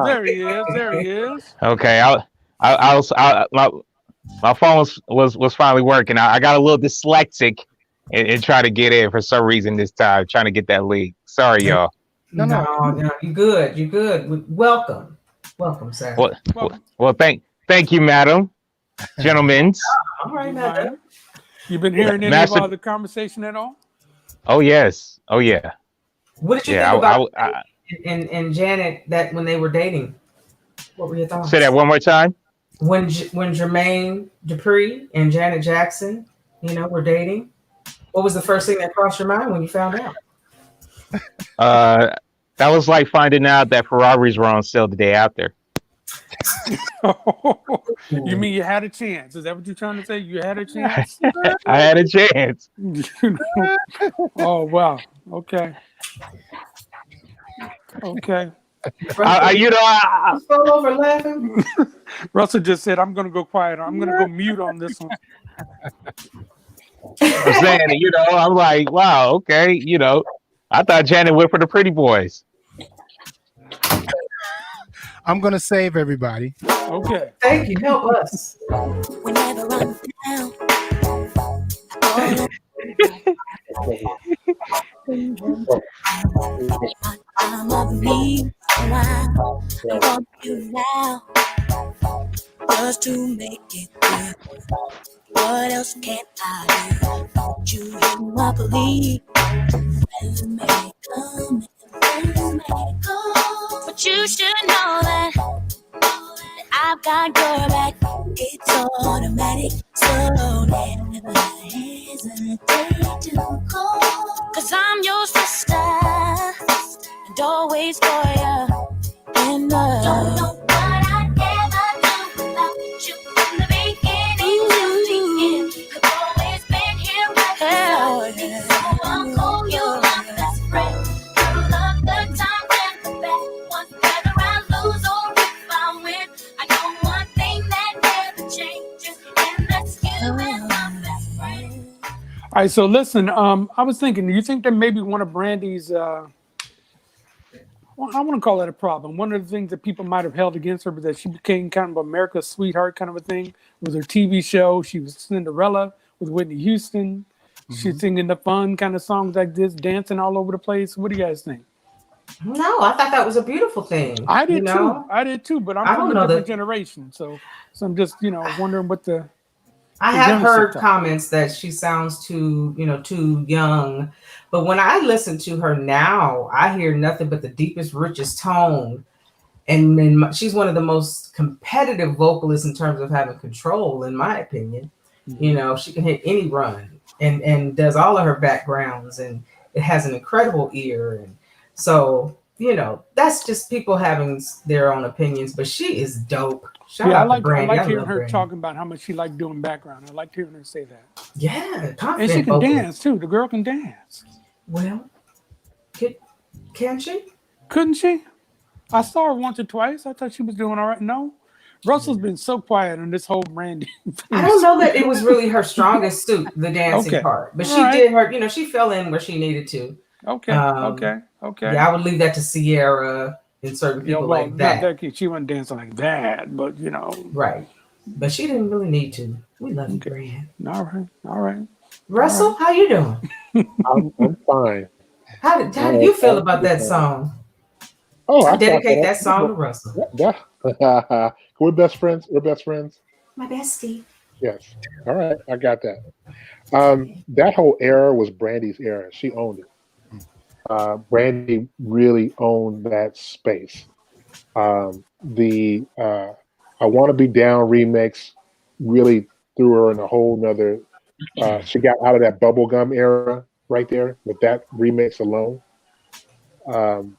There he is. There he is. Okay, my phone was finally working. I got a little dyslexic and try to get in for some reason this time, trying to get that lead. Sorry, y'all. No, you good. You good. Welcome, sir. Well, thank you, madam, gentlemen. All right, madam. You been hearing any Master- of the conversation at all? Oh yes, oh yeah. What did you think about and Janet, that when they were dating? What were your thoughts? Say that one more time. When Jermaine Dupri and Janet Jackson, were dating, what was the first thing that crossed your mind when you found out? That was like finding out that Ferraris were on sale the day after. You mean you had a chance? Is that what you're trying to say? You had a chance? I had a chance. Oh wow. Okay. Okay. I fell over laughing. Russell just said, "I'm going to go quiet. I'm going to go mute on this one." I'm saying, I'm like, wow, okay, I thought Janet went for the pretty boys. I'm gonna save everybody. Okay. Thank you. Help us. Whenever I'm down, I'm of me. I want you now, just to make it good. What else can I do? You hit my belief. Friends may come and friends may go, but you should know that I've got your back. It's automatic, so never hesitate to call. 'Cause I'm your sister and always for you. And don't know what I'd ever do without you from the beginning till the end. You've always been here right beside me, so I'll call you my best friend. Through the good times and the bad ones, whether I lose or if I win, I know one thing that never changes, and that's you and my best friend. All right. So listen. I was thinking. Do you think that maybe one of Brandy's well, I want to call it a problem. One of the things that people might have held against her was that she became kind of America's sweetheart kind of a thing with her TV show. She was Cinderella with Whitney Houston. She's singing the fun kind of songs like this, dancing all over the place. What do you guys think? No, I thought that was a beautiful thing. I did too. I did too, but I I'm don't from know a different that- generation. So I'm just, wondering what the... I the have youngster heard thought. comments that she sounds too young. But when I listen to her now, I hear nothing but the deepest, richest tone. And she's one of the most competitive vocalists in terms of having control, in my opinion. She can hit any run and does all of her backgrounds, and it has an incredible ear. And so, that's just people having their own opinions, but she is dope. Shout I out like to Brandy. hearing love her Brandy. talking about how much she liked doing background. I liked hearing her say that. Yeah, And confident she can vocalist. dance too. The girl can dance. Well, can she? Couldn't she? I saw her once or twice. I thought she was doing all right. No, Russell's been so quiet on this whole Brandy. I don't know that it was really her strongest suit, the dancing Okay. part, but All she right. did her. She fell in where she needed to. Okay. Um, Okay. Yeah, I would leave that to Sierra in certain Yeah, people well, like not that. that kid. She wasn't dancing like that, but you know. Right. But she didn't really need to. We love you, Okay. Brand. All right. All right. Russell, how you doing? I'm fine. How do you feel about that song? Oh, I I thought dedicate that song to Russell. we're best friends. We're best friends. My bestie. Yes. All right, I got that. That whole era was Brandy's era. She owned it. Brandy really owned that space. The I Want to Be Down remix really threw her in a whole nother. She got out of that bubblegum era right there with that remix alone. Um,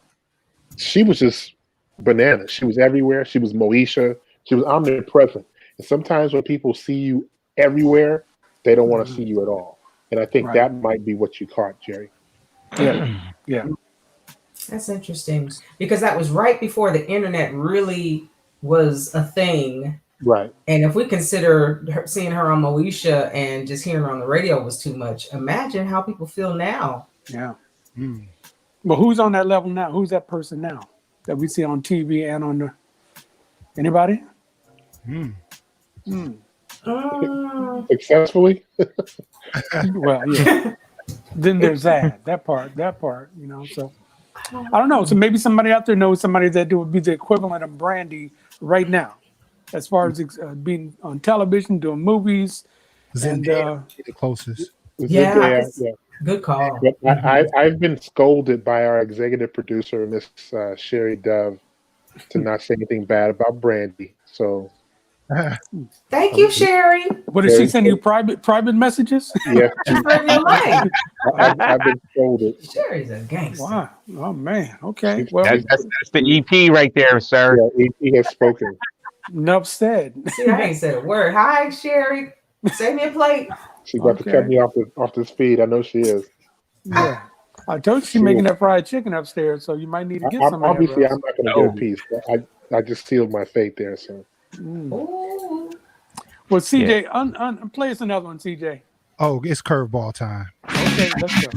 she was just bananas. She was everywhere. She was Moesha. She was omnipresent. And sometimes when people see you everywhere, they don't want to see you at all. And I think Right. that might be what you caught, Jerry. Yeah. Yeah. That's interesting because that was right before the internet really was a thing. Right. And if we consider seeing her on Moesha and just hearing her on the radio was too much, imagine how people feel now. Yeah. Well, who's on that level now? Who's that person now that we see on TV and on the? Anybody? Successfully? Well, yeah. Then there's that part, you know. So I don't know. So maybe somebody out there knows somebody that would be the equivalent of Brandy right now, as far as being on television, doing movies, and Zendaya would be the closest. Yeah, good call. I've been scolded by our executive producer, Miss Sherry Dove, to not say anything bad about Brandy. So thank you, Sherry. What did she send you? Private messages? Yes, She's read your mind. I've been scolded. Sherry's a gangster. Wow. Oh man. Okay. Well, That's the EP right there, sir. Yeah, he has spoken. enough said. See, I ain't said a word. Hi, Sherry. Save me a plate. She's about to cut me off this feed. I know she is. Yeah. I told you she's making that fried chicken upstairs, so you might need to get some. Obviously, I'm not going to get a piece. But I just sealed my fate there. So. Ooh. Well, CJ, play us another one, CJ. Oh, it's curveball time. Okay, let's go.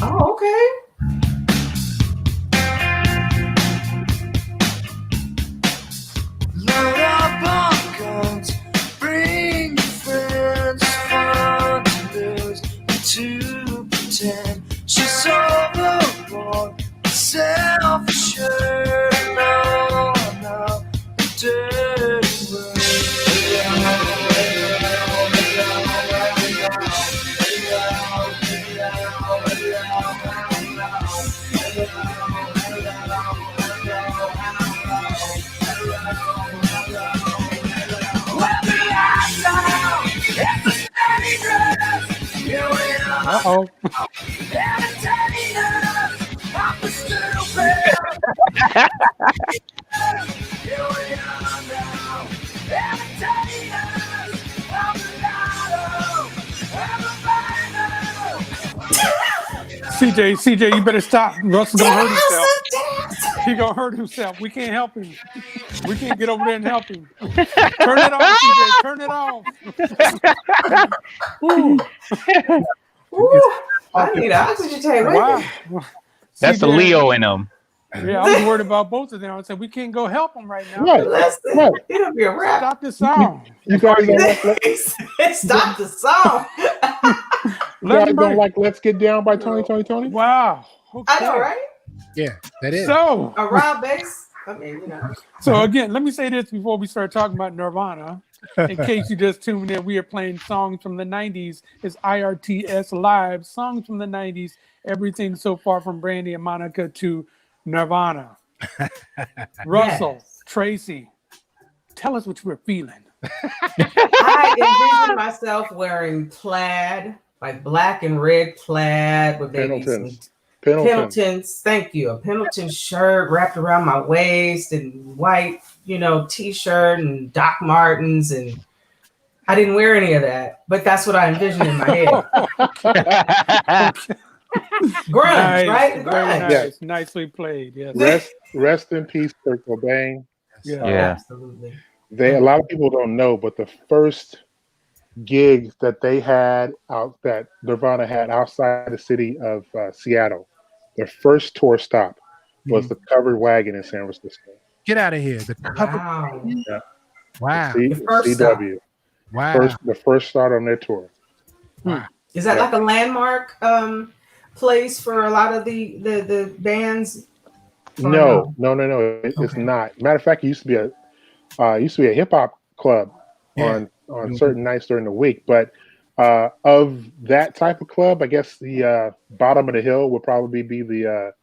Oh, okay. Load up on guns, bring your friends, fun to lose, and to pretend she's overboard, self-assured, no, dirty word. Uh-oh. CJ, you better stop. Russell's gonna hurt himself. He gonna hurt himself. We can't help him. We can't get over there and help him. Turn it off, CJ. Turn it off. Ooh, I need an oxygen tank. Wow. That's the Leo in them. Yeah, I was worried about both of them. I said we can't go help them right now. Listen, it'll be a wrap. Stop the song. You guys Stop the song. don't like "Let's Get Down" by Tony? Wow. Okay. I know, right? Yeah, that is. So a raw bass. I mean, you know. So again, let me say this before we start talking about Nirvana. In case you just tuned in, we are playing songs from the 90s. It's IRTS Live, songs from the 90s. Everything so far from Brandy and Monica to Nirvana. Russell, Tracy, tell us what you were feeling. I envision myself wearing plaid, like black and red plaid with maybe some Pendletons. Thank you. A Pendleton shirt wrapped around my waist and white, t-shirt and Doc Martens. And I didn't wear any of that, but that's what I envisioned in my head. Grunge, nice, right? Very Grunge. nice. Yes. Nicely played. Yes. Rest in peace, Kurt Cobain. Yeah. Absolutely. A lot of people don't know, but the first gig that they had that Nirvana had outside the city of Seattle, their first tour stop, was the covered wagon in San Francisco. Get out of here. The cover. Wow. Yeah. Wow. The first stop. CW. Wow. The first start on their tour. Wow. Is that like a landmark place for a lot of the bands? No. It's Okay. not. Matter of fact, it used to be a hip hop club Yeah. on certain nights during the week. But of that type of club, I guess the bottom of the hill would probably be the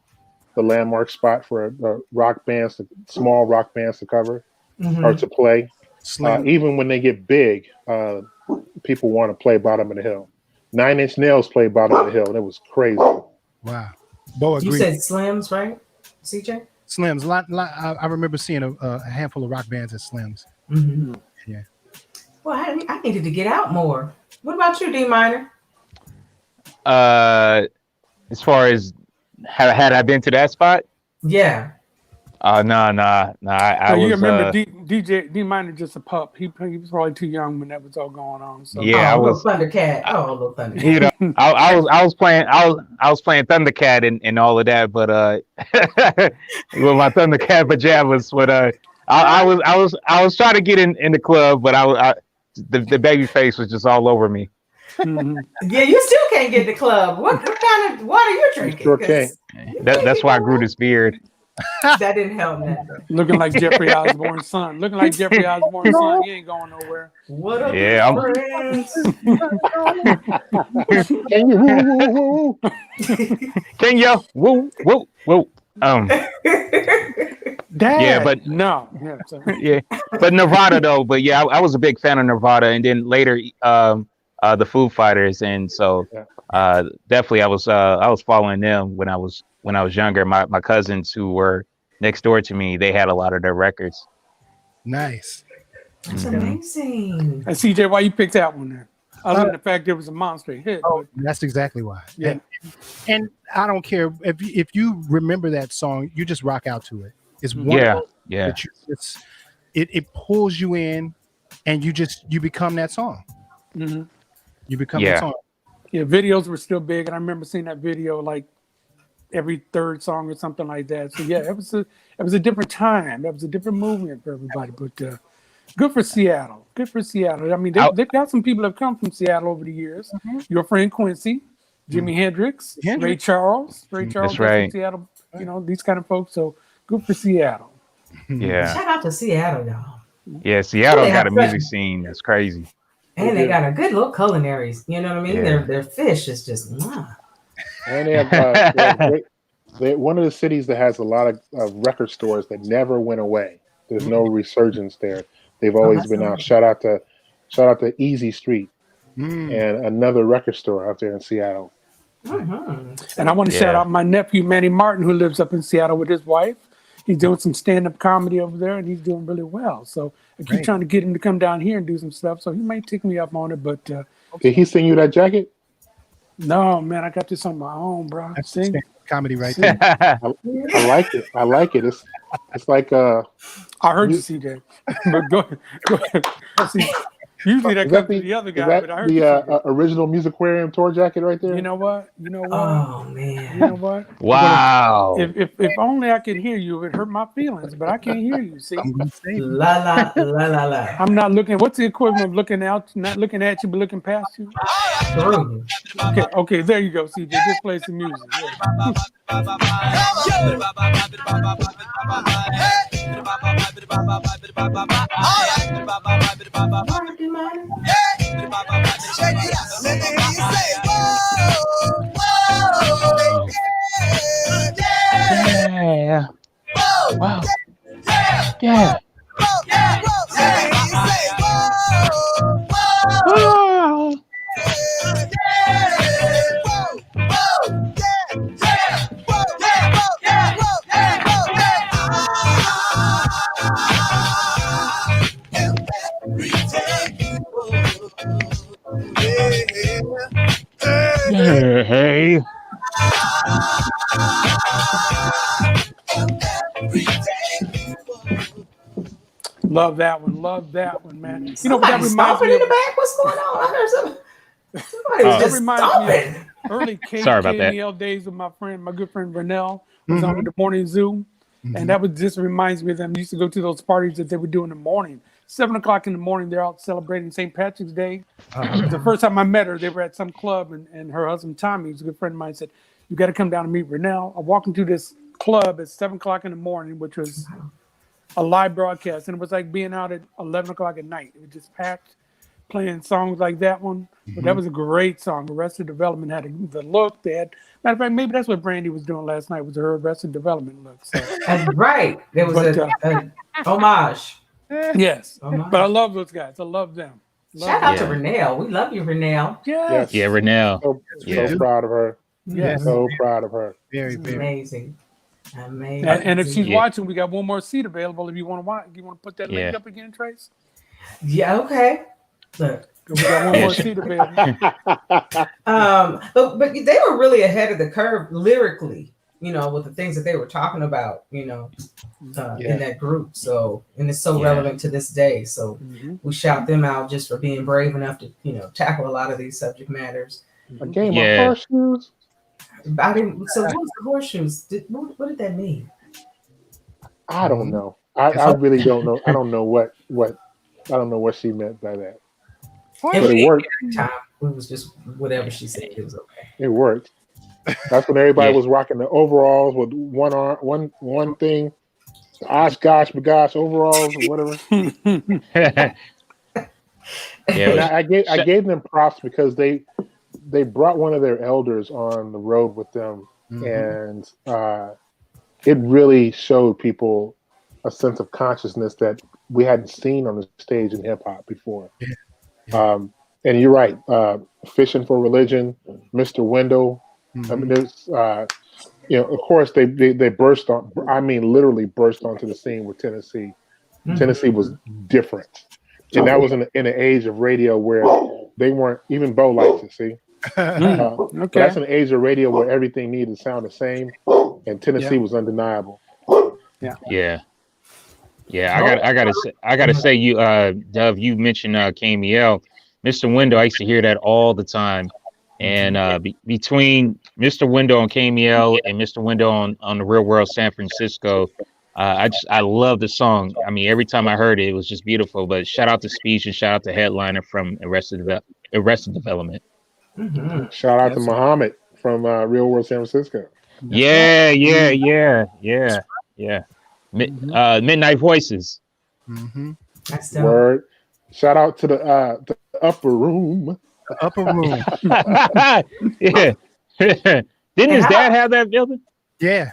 landmark spot for rock bands, small rock bands to cover or to play. Even when they get big, people want to play bottom of the hill. 9 Inch Nails played bottom of the hill, and it was crazy. Wow. Bo agreed. You said Slims, right, CJ? Slims. I remember seeing a handful of rock bands at Slims. Mm-hmm. Yeah. Well, I needed to get out more. What about you, D Minor? As far as had I been to that spot? Yeah. No. I you was. remember DJ D Minor just a pup. He was probably too young when that was all going on. So. Yeah, I was. Thundercat. Little Thundercat. You know, I was playing Thundercat and all of that, but with my Thundercat pajamas, but I was trying to get in the club, but the baby face was just all over me. Mm-hmm. Yeah, you still can't get in the club. What kind of water you drinking? Sure can't. That's why I grew this beard. That didn't help nothing. Looking like Jeffrey Osborne's son. He ain't going nowhere. What up, friends? Can you woo? Can you woo? Dad. Yeah, but no. Yeah, but Nirvana though. But yeah, I was a big fan of Nirvana, and then later the Foo Fighters, and so definitely I was following them when I was younger. My cousins who were next door to me, they had a lot of their records. Nice. That's amazing. And CJ, why you picked that one there? Other than the fact it was a monster hit. Oh, that's exactly why. Yeah. And I don't care if you remember that song, you just rock out to it. It's one yeah. It pulls you in, and you become that song. Mm-hmm. You become that song. Yeah, videos were still big, and I remember seeing that video like every third song or something like that. So yeah, it was a different time. That was a different movement for everybody. But good for Seattle. Good for Seattle. I mean, they've got some people that have come from Seattle over the years. Mm-hmm. Your friend Quincy, Jimi Hendrix, Ray Charles. That's right. From Seattle. You know, these kind of folks. So good for Seattle. Yeah. Shout out to Seattle, y'all. Yeah, Seattle got a music scene that's crazy. And they got a good little culinary. You know what I mean? Yeah. Their fish is just And they have they're one of the cities that has a lot of record stores that never went away. There's no resurgence there. They've always been out. Shout out to Easy Street and another record store out there in Seattle. Mm-hmm. And I want to shout out my nephew Manny Martin, who lives up in Seattle with his wife. He's doing some stand-up comedy over there, and he's doing really well. So I keep trying to get him to come down here and do some stuff. So he might take me up on it, but did he sing you that jacket? No, man, I got this on my own, bro. That's stand-up comedy right there. I like it. I like it. It's like I heard you, CJ. But go ahead. See, usually that comes to the other guy, but I heard the original Musicarium tour jacket right there. You know what? Oh man. You know what? Wow. If only I could hear you, it would hurt my feelings, but I can't hear you. See? La. I'm not looking. What's the equivalent of looking out? Not looking at you, but looking past you. Okay. There you go, CJ. Just play some music. Yeah. Wow. Yeah. Hey. Love that one, man. You know what that reminds stomping me in of? the back? What's going on? I heard somebody was just That reminds me stomping. of early Sorry about that. KML days with my good friend Vernell. was on Mhm. with the morning zoo. Mhm. And that was just reminds me of them. We used to go to those parties that they would do in the morning. 7 o'clock in the morning, they're out celebrating St. Patrick's Day. The first time I met her, they were at some club, and her husband Tommy, who's a good friend of mine, said, "You got to come down and meet Renell." I walked into this club at 7 o'clock in the morning, which was a live broadcast, and it was like being out at 11 o'clock at night. It was just packed, playing songs like that one. But that was a great song. Arrested Development had the look. They had, matter of fact, maybe that's what Brandy was doing last night, was her Arrested Development look. So, Right. There was But, a homage. yes, Homage. but I love those guys. I love them. Shout out to Yeah. Renell. We love you, Renell. Yes. Yeah, Renell. So Yeah. proud of her. Yes. So proud of her. Very, This is very. amazing. Amazing. And if she's Yeah. watching, we got one more seat available. If you want to watch, you want to put that link Yeah. up again, Trace? Yeah, okay. Look. We got one more seat available. But they were really ahead of the curve lyrically, with the things that they were talking about, in that group. So, and it's so relevant to this day. So we shout them out just for being brave enough to, tackle a lot of these subject matters. A game Yeah. of horseshoes. I didn't. So what was the horseshoes? What did that mean? I don't know. I really don't know. I don't know what I don't know what she meant by that. But it worked. Time it was just whatever she said. It was okay. It worked. That's when everybody Yeah. was rocking the overalls with one arm, one thing, the Oshkosh bagosh overalls or whatever. And Yeah. I gave them props because they brought one of their elders on the road with them, and it really showed people a sense of consciousness that we hadn't seen on the stage in hip hop before. And you're right. Fishing for Religion, Mr. Window. I mean, there's, of course, they burst on. I mean, literally burst onto the scene with Tennessee. Tennessee was different, and that was in an age of radio where they weren't. Even Bo likes it. See, but that's an age of radio where everything needed to sound the same, and Tennessee was undeniable. Yeah. I gotta say, you, Dove, you mentioned KMEL, Mr. Window. I used to hear that all the time, and between Mr. Window on KMEL and Mr. Window on the Real World San Francisco, I love the song. I mean, every time I heard it, it was just beautiful. But shout out to Speech and shout out to Headliner from Arrested Development. Shout out to Muhammad from Real World San Francisco. Yeah. Midnight Voices. That's Word. Shout out to the upper room. The upper room. Yeah. Didn't his dad have that building? Yeah.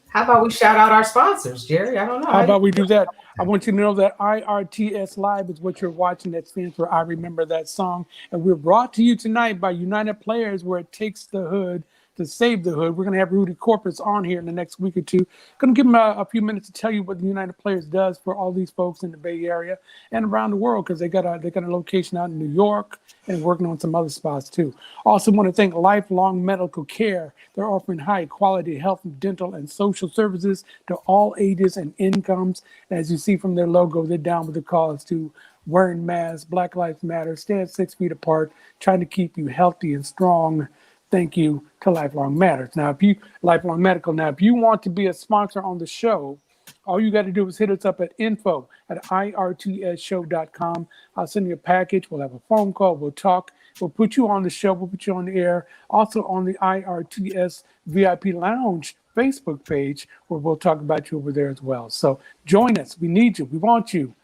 How about we shout out our sponsors, Jerry? I don't know. How about we do that? I want you to know that IRTS Live is what you're watching. That stands for I Remember That Song. And we're brought to you tonight by United Players, where it takes the hood to save the hood. We're going to have Rudy Corpus on here in the next week or two. Going to give him a few minutes to tell you what the United Players does for all these folks in the Bay Area and around the world, because they got a location out in New York and working on some other spots too. Also want to thank Lifelong Medical Care. They're offering high quality health, dental, and social services to all ages and incomes. As you see from their logo, they're down with the cause to wearing masks, Black Lives Matter, stand 6 feet apart, trying to keep you healthy and strong. Thank you to Lifelong Matters. Now, Lifelong Medical. Now, if you want to be a sponsor on the show, all you got to do is hit us up at info@IRTSShow.com. I'll send you a package. We'll have a phone call. We'll talk. We'll put you on the show. We'll put you on the air. Also on the IRTS VIP Lounge Facebook page, where we'll talk about you over there as well. So join us. We need you. We want you.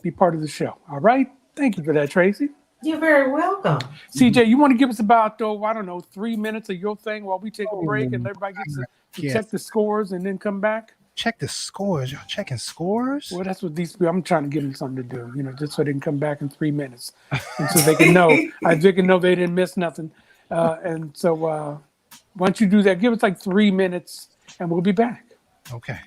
Be part of the show. All right? Thank you for that, Tracy. You're very welcome. CJ, you want to give us about, 3 minutes of your thing while we take a break and everybody gets to check the scores and then come back? Check the scores. Y'all checking scores? Well, that's what these people, I'm trying to give them something to do, just so they can come back in 3 minutes. And so they can know, they didn't miss nothing. And so once you do that, give us 3 minutes and we'll be back. Okay.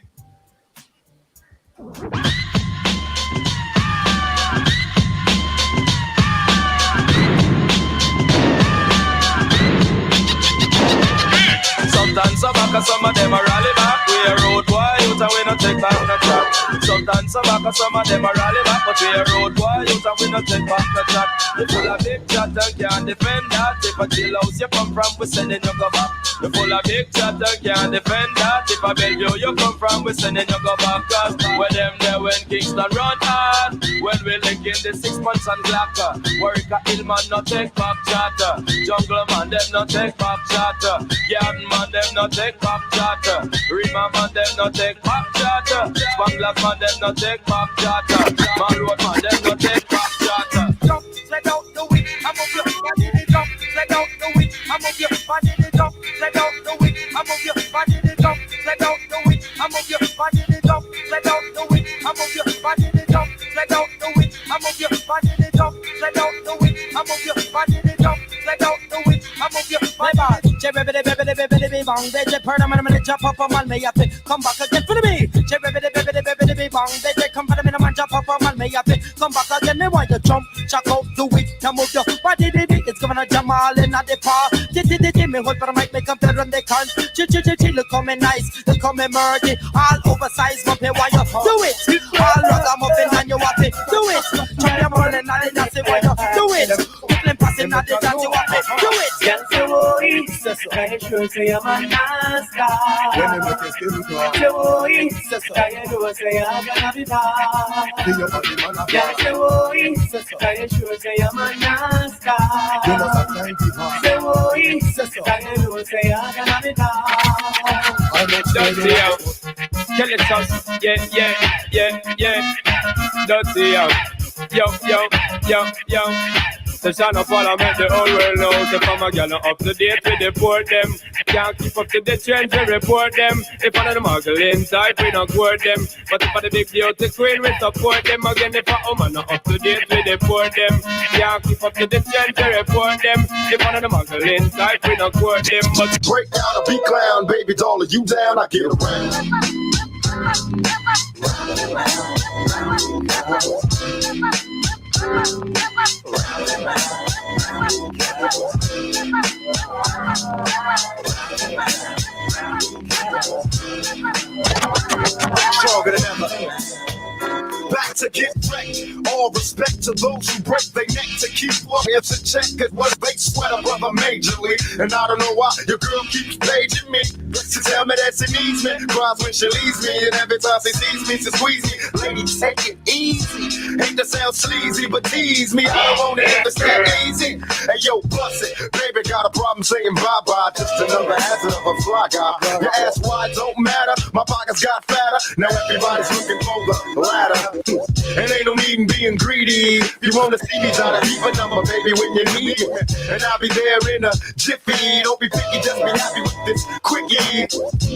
Sometimes some back, some of them are rally back. We a road boy, youth and we no take back no chat. Sometimes some back, some of them are rally back, but we a road boy, youth and we no take back no chat. You full of big chat and can't defend that. If a chill house you come from, we sending you go back. You full of big chatter, can't defend that. If I beg you come from, we sending you go back cause where them there when Kingston run hard. When we link in the 6 months and glacker. Work a hill man no take back chatter. Jungle man them no take back chatter. Garden man them no take back chatter. River man them no take back chatter. Spanglers man them no take back chatter. Man road man them no take back chatter. Jump, let out the wind, I'm of your body to jump, let out the wind, I'm of your body to jump, let out the wind, I'm of your body to jump, let out the wind, I'm of your body to jump, let out the wind, I'm of your body to jump, let out the wind, I'm of your body to jump, let out the wind, I'm of your body to jump, let out the wind, I'm of your body. Baby, bang, they just heard I'm gonna jump up on me, come back again for me. Baby, bang, they just come for me, I'm jump up on me, come back again. Me want you jump, check out the week, now move your body, it's gonna jam all in at the park. Me hold for mic, make up there on the can. Look coming nice, look coming murky, all oversized, but pay why you do it. All ragamuffin and you want it, do it. Try your morning and the dance, why you do it. People passing at the dance, you want it, do it. Yes, so I sure say I'm a nice guy. When you make it still go. So I do say I'm gonna be bad. Yes, so I sure say I'm a nice guy. So I do say I'm gonna be bad. Dirty out. Tell it us. Yeah. Dirty out. Yo. The son of Parliament, the whole world knows. If I'm a girl up to date, we deport them. Can't keep up to the trends, we report them. If one of the muggle inside, we don't court them. But if I'm the big beauty queen, we support them. Again, if a woman not up to date, we deport them. Can't keep up to the trends, we report them. If one of the muggle inside, we don't court them. But break down a beat clown, baby doll, are you down? I get around. Stronger than ever. Back to get wrecked. All respect to those who break their neck to keep up. It's a check, cause what they sweat a brother majorly. And I don't know why your girl keeps paging me. She tell me that she needs me, cries when she leaves me. And every time she sees me, she squeeze me. Lady, take it easy. Hate to sound sleazy, but tease me. I don't want it if it's that easy. Hey yo, bust it. Baby got a problem saying bye-bye. Just another hazard of a fly guy. Your ass wide don't matter. My pockets got fatter. Now everybody's looking for the ladder. And ain't no need in being greedy. If you wanna see me, try to leave a number, baby, when you need it. And I'll be there in a jiffy. Don't be picky, just be happy with this quickie.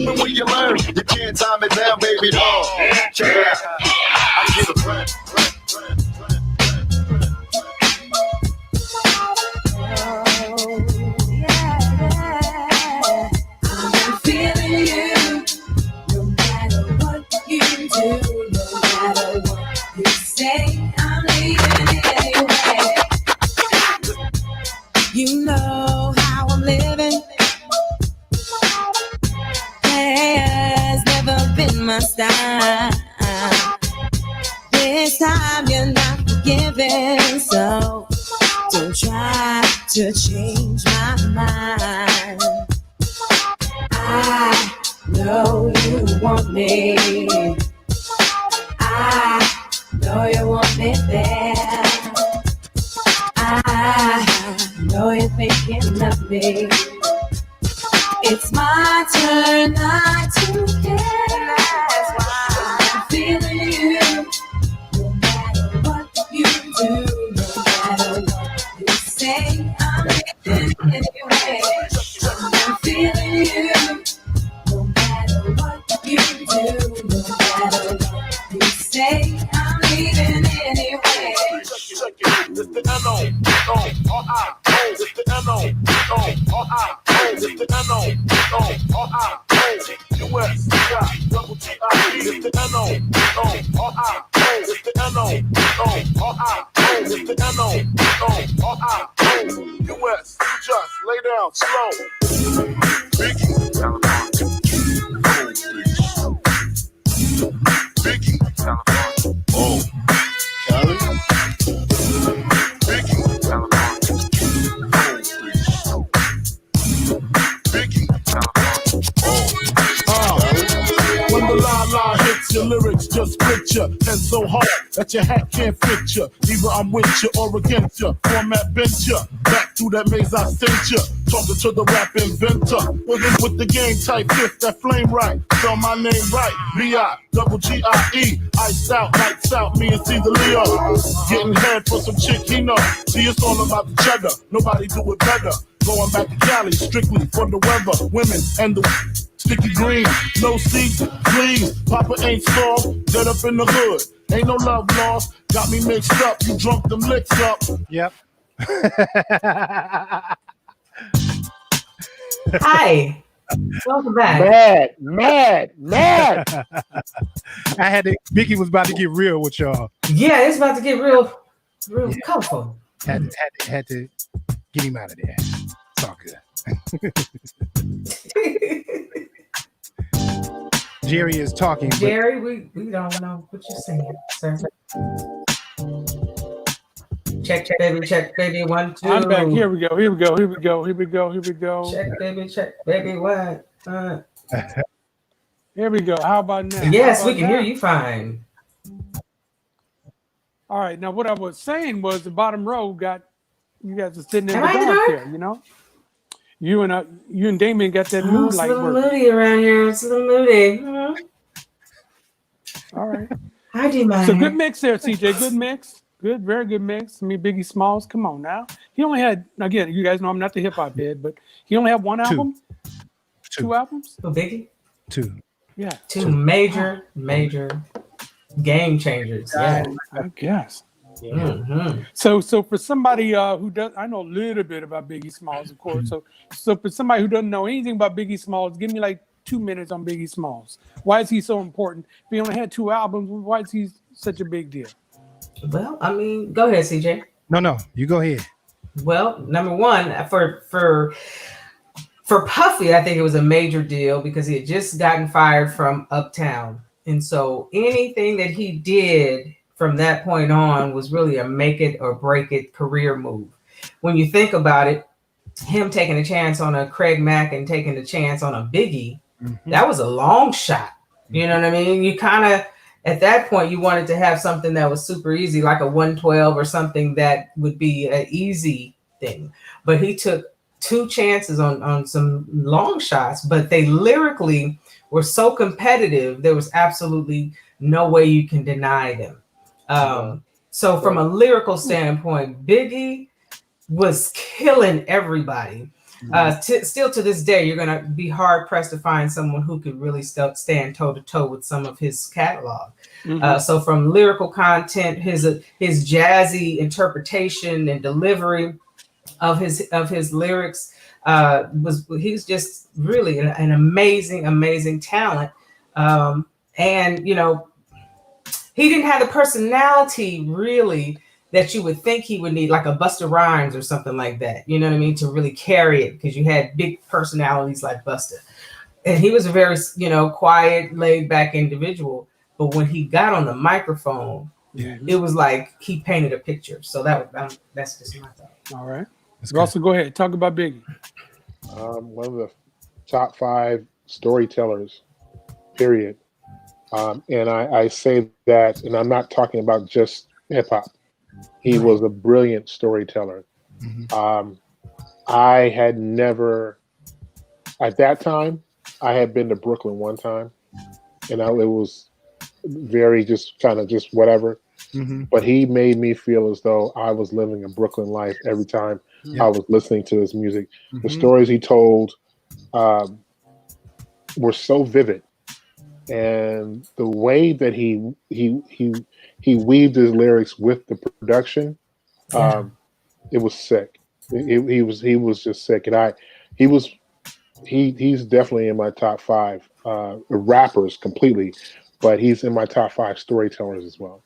But when you learn, you can't time it down, baby, dog. Check it out. I give a friend. I'm feeling you, no matter what you do, no matter what you say, I'm leaving anyway. You know how I'm living. Has never been my style. This time you're not forgiving, so don't try to change my mind. I know you want me. I know you want me there. I know you're thinking of me. It's my turn not to care. That's why I'm feeling you. No matter what you do, no matter what you say, I'm living anyway. I'm feeling you. No matter what you do, no matter what you say, I'm leaving anyway. It's the N-O-R-I-O. It's the N-O-R-I-O. It's the N-O-R-I-O. U.S. double T-I-E. It's the N-O-R-I-O. It's the N-O-R-I-O. It's the N-O-R-I-O. U.S. Just lay down slow. Biggie. Biggie. Oh. Cali. Biggie. Biggie. Head so hard that your hat can't fit ya. Either I'm with ya or against ya. Format bent ya. Back through that maze I sent ya. Talking to the rap inventor. With the game type fifth, that flame right. Spell my name right. B-I-double-G-I-E. Iced out, lights out, me and Caesar Leo. Getting head for some chick he know. See, it's all about the cheddar. Nobody do it better. Going back to Cali, strictly for the weather. Women and the sticky green. No seats, please. Papa ain't soft. Dead up in the hood. Ain't no love lost. Got me mixed up. You drunk them licks up. Yep. Hi. Welcome back. Mad. I had to. Biggie was about to get real with y'all. Yeah, it's about to get real colorful. Had to get him out of there. It's all good. Jerry is talking. Jerry, we don't know what you're saying, sir. Check, baby, 1, 2. I'm back. Here we go. Check, baby, 1. Here we go. How about now? Yes, we can hear you fine. All right. Now, what I was saying was the bottom row got you guys are sitting in Am the I in the dark dark? there. You know, you and Damien got that Oh, mood it's a light little working. moody around here. It's a little moody. All right. Hi, D-Man. So good mix there, CJ. Good mix. Good, very good mix. I mean, Biggie Smalls. Come on now. He only had, again, you guys know I'm not the hip hop head, but he only had one album. Two albums. Oh, Biggie. 2. Yeah. Two major game changers. Yeah. I guess. Mm-hmm. So for somebody who does, I know a little bit about Biggie Smalls, of course. So for somebody who doesn't know anything about Biggie Smalls, give me like 2 minutes on Biggie Smalls. Why is he so important? If he only had 2 albums, why is he such a big deal? Well, I mean, go ahead, CJ. No, you go ahead. Well, number one, for Puffy, I think it was a major deal because he had just gotten fired from Uptown. And so anything that he did from that point on was really a make it or break it career move. When you think about it, him taking a chance on a Craig Mack and taking a chance on a Biggie, that was a long shot. You know what I mean? You kind of, at that point, you wanted to have something that was super easy, like a 112 or something that would be an easy thing. But he took 2 chances on some long shots, but they lyrically were so competitive, there was absolutely no way you can deny them. So from a lyrical standpoint, Biggie was killing everybody. Still to this day, you're going to be hard pressed to find someone who could really stand toe to toe with some of his catalog. So from lyrical content, his jazzy interpretation and delivery of his lyrics, he's just really an amazing talent. And you know, he didn't have the personality really that you would think he would need, like a Busta Rhymes or something like that. You know what I mean? To really carry it, because you had big personalities like Busta. And he was a very, quiet, laid back individual. But when he got on the microphone, it was like he painted a picture. So that's just my thought. All right. Russell, go ahead. Talk about Biggie. One of the top 5 storytellers, period. And I say that, and I'm not talking about just hip hop. He was a brilliant storyteller. I had never, at that time, I had been to Brooklyn one time, and it was very just whatever. But he made me feel as though I was living a Brooklyn life every time I was listening to his music. The stories he told were so vivid, and the way that he weaved his lyrics with the production, it was sick. He was just sick, and he's definitely in my top 5 rappers completely, but he's in my top 5 storytellers as well.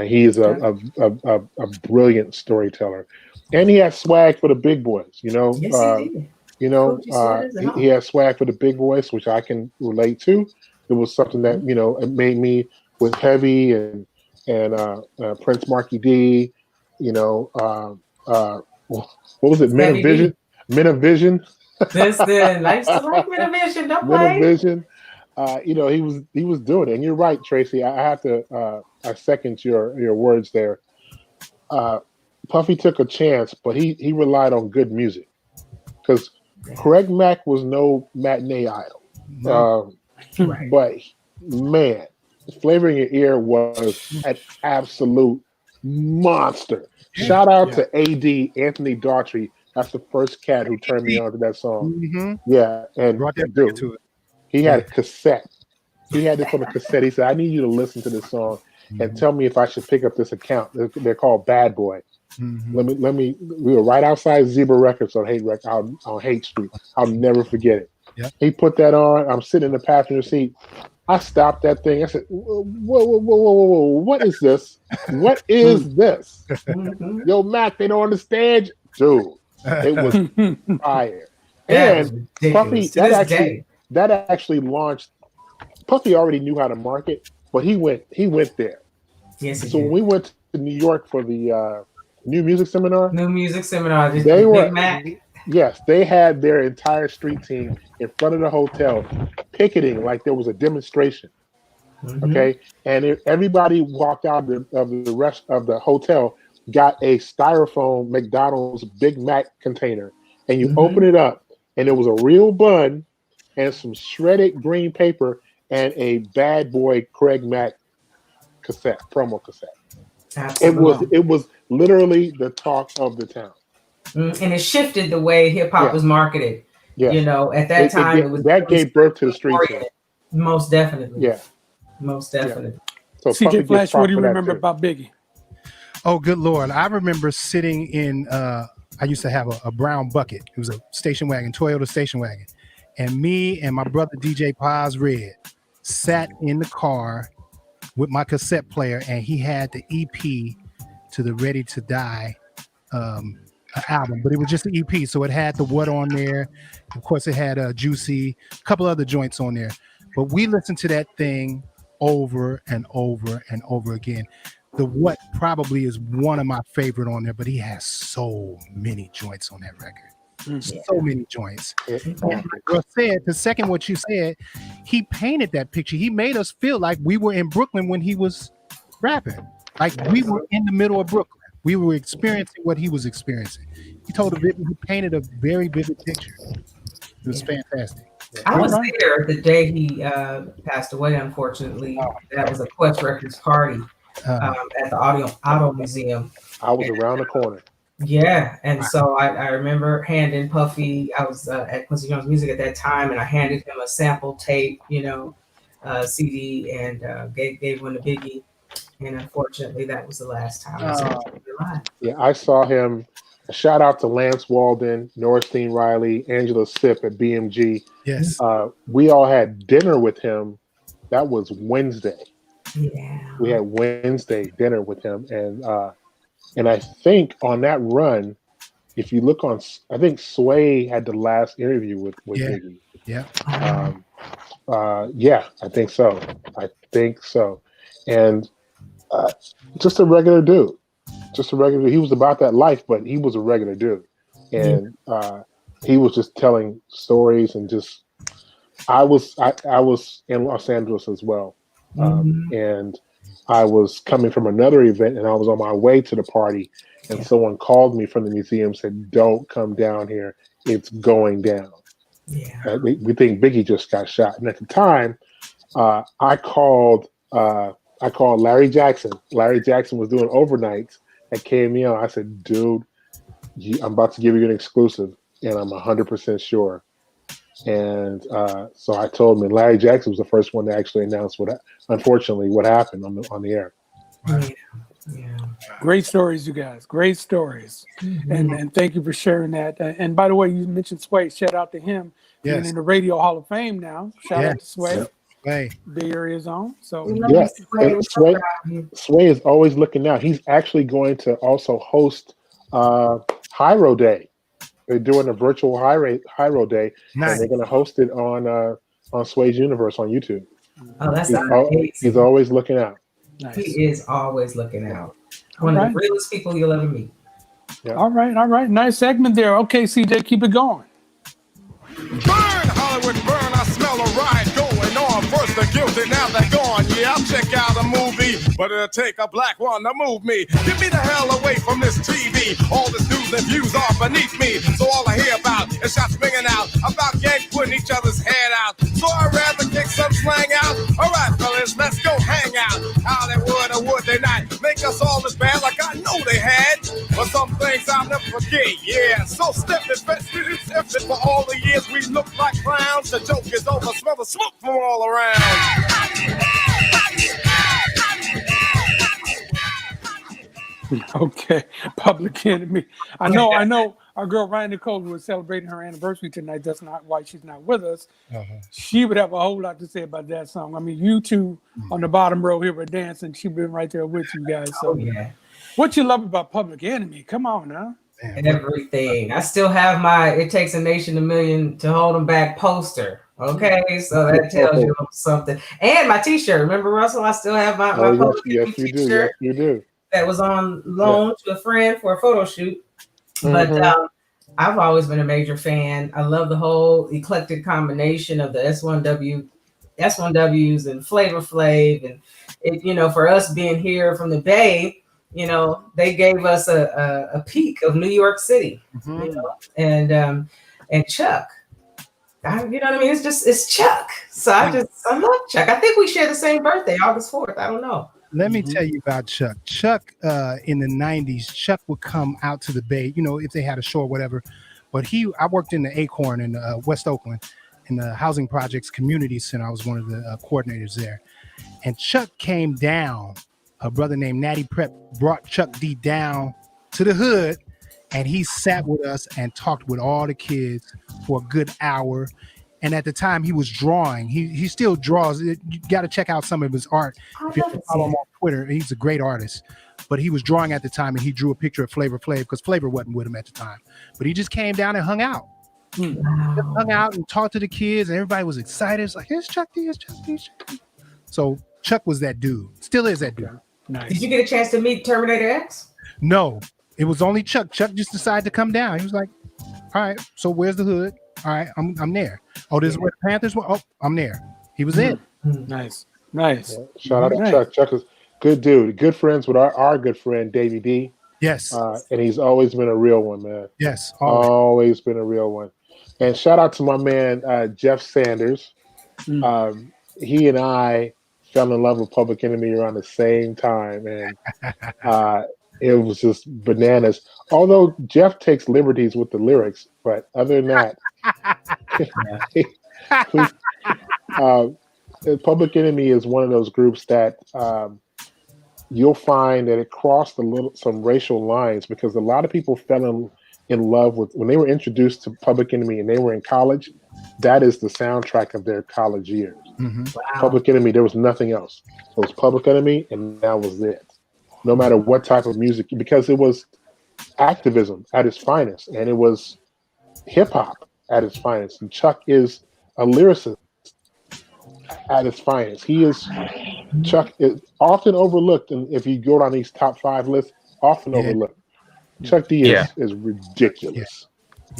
He is a brilliant storyteller, and he has swag for the big boys. Yes, he did. He has swag for the big boys, which I can relate to. It was something that it made me with Heavy and Prince Marky D. What was it? Men of Vision. Men of Vision. I used to like Men of Vision. Don't play. Men of Vision. he was doing it. And you're right, Tracy. I have to I second your words there. Puffy took a chance, but he relied on good music because Craig Mack was no matinee idol. No. Right. But man, Flavor in Your Ear was an absolute monster. Shout out to AD Anthony Daughtry. That's the first cat who turned me on to that song. Mm-hmm. Yeah, and Brought that dude, to it. he had a cassette. He had this on a cassette. He said, "I need you to listen to this song and tell me if I should pick up this account." They're called Bad Boy. Mm-hmm. Let me. We were right outside Zebra Records on Haight Street. I'll never forget it. Yep. He put that on. I'm sitting in the passenger seat. I stopped that thing. I said, whoa, what is this? What is this? Yo, Mac, they don't understand. Dude, it was fire. And Puffy, that actually launched. Puffy already knew how to market, but he went there. Yes, so when we went to New York for the New Music Seminar, they were yes, they had their entire street team in front of the hotel picketing like there was a demonstration. Okay, and everybody walked out of the rest of the hotel, got a styrofoam McDonald's Big Mac container, and you open it up, and there was a real bun and some shredded green paper and a Bad Boy Craig Mack cassette, promo cassette. Absolutely. It was literally the talk of the town. And it shifted the way hip hop was marketed. Yeah. You know, at that time, that gave birth to the street scene. Most definitely. Yeah. Most definitely. So CJ Flash, what do you remember about Biggie? Oh, good Lord. I remember sitting in, I used to have a brown bucket. It was a station wagon, Toyota station wagon. And me and my brother DJ Paz Red sat in the car with my cassette player, and he had the EP to the Ready to Die album, but it was just an EP, so it had the What on there. Of course, it had Juicy, a couple other joints on there. But we listened to that thing over and over and over again. The What probably is one of my favorite on there, but he has so many joints on that record. So many joints. Well said, to second what you said, he painted that picture. He made us feel like we were in Brooklyn when he was rapping. Like we were in the middle of Brooklyn. We were experiencing what he was experiencing. He painted a very vivid picture. It was fantastic. I was there the day he passed away, unfortunately. That was a Quest Records party at the Auto Museum. I was around the corner. Yeah, and so I remember handing Puffy, I was at Quincy Jones Music at that time, and I handed him a sample tape, CD, and gave one to Biggie. And unfortunately, that was the last time I saw him alive. Yeah, I saw him. Shout out to Lance Walden, Norstein Riley, Angela Sipp at BMG. Yes. We all had dinner with him. That was Wednesday. Yeah. We had Wednesday dinner with him. And I think on that run, if you look on, I think Sway had the last interview with Biggie. Yeah. Yeah, I think so. And just a regular dude. He was about that life, but he was a regular dude. And he was just telling stories and just, I was in Los Angeles as well. And I was coming from another event and I was on my way to the party and someone called me from the museum, said, "Don't come down here. It's going down." Yeah. We think Biggie just got shot. And at the time, I called Larry Jackson. Larry Jackson was doing overnights at KMEL. I said, "Dude, I'm about to give you an exclusive and I'm 100% sure." And so I told him, and Larry Jackson was the first one to actually announce what happened on the air. Yeah. Great stories, you guys. Great stories. And thank you for sharing that. And by the way, you mentioned Sway. Shout out to him. Being in the Radio Hall of Fame now. Shout out to Sway. Sway. Bay Area zone. So Sway is always looking out. He's actually going to also host Hyro Day. They're doing a virtual Hyro Day, and they're going to host it on Sway's Universe on YouTube. Oh, that's he's always looking out. Nice. He is always looking out. One of the realest people you'll ever meet. Yeah. All right. Nice segment there. Okay, CJ, keep it going. Burn, Hollywood, burn. I smell a riot going on. First the guilty, now they're gone. Yeah, I'll check out a movie, but it'll take a black one to move me. Get me the hell away from this TV. All the news and views are beneath me. So all I hear about is shots ringing out about gangs putting each other's head out. So I'd rather kick some slang out. All right, fellas, let's go hang out. How they would or would they not make us all as bad like I know they had. But some things I'll never forget, yeah. So step it, for all the years we look like clowns. The joke is over, smell the smoke from all around. Okay, Public Enemy. I know. Our girl Ryan Nicole, who is celebrating her anniversary tonight, that's not why she's not with us. She would have a whole lot to say about that song. I mean, you two on the bottom row here were dancing. She's been right there with you guys. So, yeah. What you love about Public Enemy? Come on now. Everything. I still have my "It Takes a Nation a Million to Hold 'Em Back" poster. Okay, so that tells you something. And my T-shirt. Remember, Russell? I still have my Public Enemy T-shirt. Yes, you do. That was on loan to a friend for a photo shoot. But I've always been a major fan. I love the whole eclectic combination of the S1Ws and Flavor Flav, and it, you know, for us being here from the Bay, you know, they gave us a peek of New York City, you know, and Chuck. You know what I mean? It's Chuck. So I love Chuck. I think we share the same birthday, August 4th. I don't know. Let me tell you about Chuck. Chuck, in the 90s, Chuck would come out to the Bay, you know, if they had a show or whatever. But I worked in the Acorn in West Oakland in the Housing Projects Community Center. I was one of the coordinators there. And Chuck came down. A brother named Natty Prep brought Chuck D down to the hood, and he sat with us and talked with all the kids for a good hour. And at the time, he was drawing. He still draws. You got to check out some of his art. If you follow him on Twitter, he's a great artist. But he was drawing at the time, and he drew a picture of Flavor Flav because Flavor wasn't with him at the time. But he just came down and hung out. Just hung out and talked to the kids, and everybody was excited. It's like, here's Chuck D, here's Chuck D. So Chuck was that dude. Still is that dude. Nice. Did you get a chance to meet Terminator X? No, it was only Chuck. Chuck just decided to come down. He was like, all right, so where's the hood? All right, I'm there. Oh, this is where the Panthers were? Oh, I'm there. He was in. Nice. Yeah. Shout out to Chuck. Chuck is good dude. Good friends with our good friend, Davey D. Yes. And he's always been a real one, man. Yes. Always been a real one. And shout out to my man, Jeff Sanders. He and I fell in love with Public Enemy around the same time. And it was just bananas. Although Jeff takes liberties with the lyrics, but other than that, Public Enemy is one of those groups that you'll find that it crossed some racial lines, because a lot of people fell in love with, when they were introduced to Public Enemy and they were in college, that is the soundtrack of their college years. Wow. Public Enemy, there was nothing else. So it was Public Enemy, and that was it. No matter what type of music, because it was activism at its finest, and it was hip hop at its finest. And Chuck is a lyricist at its finest. Chuck is often overlooked, and if you go down these top 5 lists, often overlooked. Chuck D is ridiculous.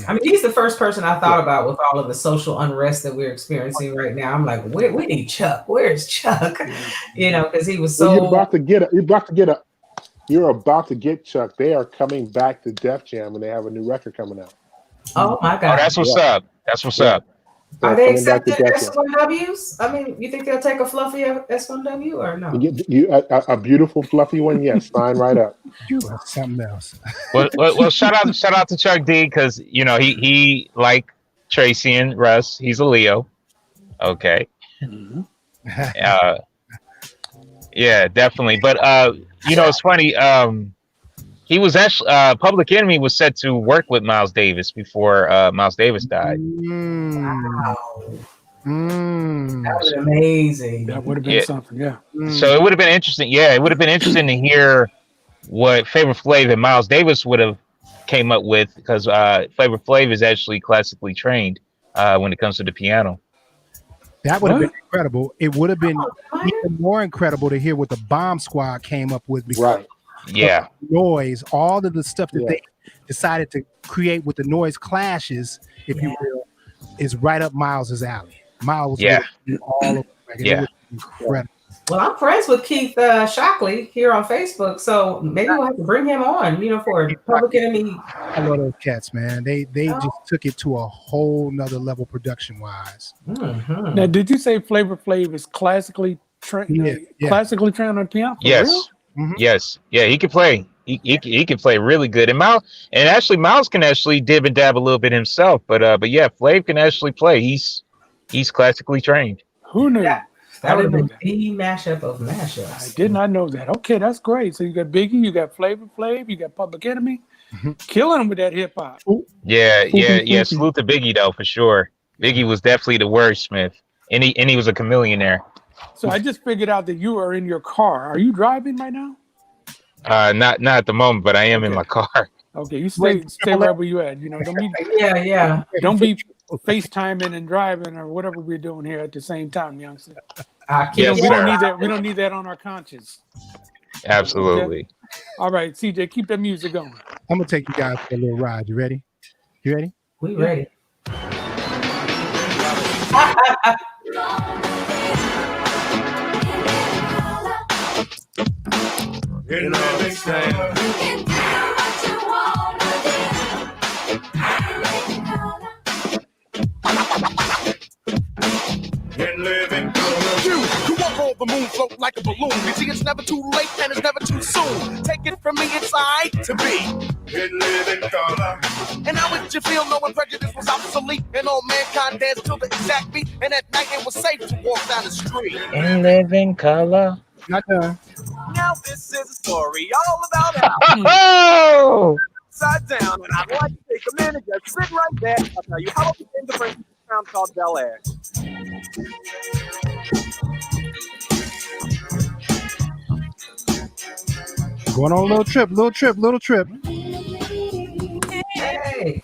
I mean, he's the first person I thought about with all of the social unrest that we're experiencing right now. I'm like, we need Chuck. Where's Chuck? You know, because he was so. Well, you're about to get Chuck. They are coming back to Def Jam, and they have a new record coming out. Oh my God! Oh, that's what's up. That's what's up. Are they accepting S1Ws? I mean, you think they'll take a fluffy S1W or no? A beautiful fluffy one, yes. Sign right up. You are something else. Well, shout out to Chuck D, because you know he like Tracy and Russ. He's a Leo. Okay. Yeah, definitely. But you know, it's funny. He was actually Public Enemy was set to work with Miles Davis before Miles Davis died. Wow. That was amazing. That would have been something, yeah. So it would have been interesting. Yeah, it would have been interesting to hear what Flavor Flav and Miles Davis would have came up with, because Flavor Flav is actually classically trained when it comes to the piano. That would have been incredible. It would have been even more incredible to hear what the Bomb Squad came up with. Right. Yeah. Noise, all of the stuff that they decided to create with the noise clashes, if you will, is right up Miles's alley. Miles was all over Like, it Yeah. was incredible. Well, I'm friends with Keith Shockley here on Facebook, so maybe we'll have to bring him on, for Public Enemy. I love those cats, man. They just took it to a whole nother level production wise. Mm-hmm. Now, did you say Flavor Flav is classically trained? Classically trained on piano? For Yes. real? Mm-hmm. Yes. Yeah, he can play. He can play really good. And Miles can actually dib and dab a little bit himself. But yeah, Flav can actually play. He's classically trained. Who knew? That would have been the mashup of mashups. I did not know that. Okay, that's great. So you got Biggie, you got Flavor Flav, you got Public Enemy, killing them with that hip hop. Yeah. Salute to Biggie though, for sure. Biggie was definitely the wordsmith, and he was a chameleon there. So I just figured out that you are in your car. Are you driving right now? Not at the moment, but I am in my car. Okay, you stay right where you at. Don't be don't be FaceTiming and driving or whatever we're doing here at the same time, youngster. We don't need that. We don't need that on our conscience. Absolutely. Okay? All right, CJ, keep that music going. I'm gonna take you guys for a little ride. You ready? We ready. You know what I'm saying? You walk on the moon, float like a balloon. You see, it's never too late and it's never too soon. Take it from me, it's alright to be. In living color. And how would you feel knowing prejudice was obsolete and all mankind danced to the exact beat? And at night it was safe to walk down the street. In living color. Not done. Now this is a story all about how upside down, and I'd like to take a minute, just sit right there. I'll tell you how it became the French town called Bel Air. Going on a little trip. Hey.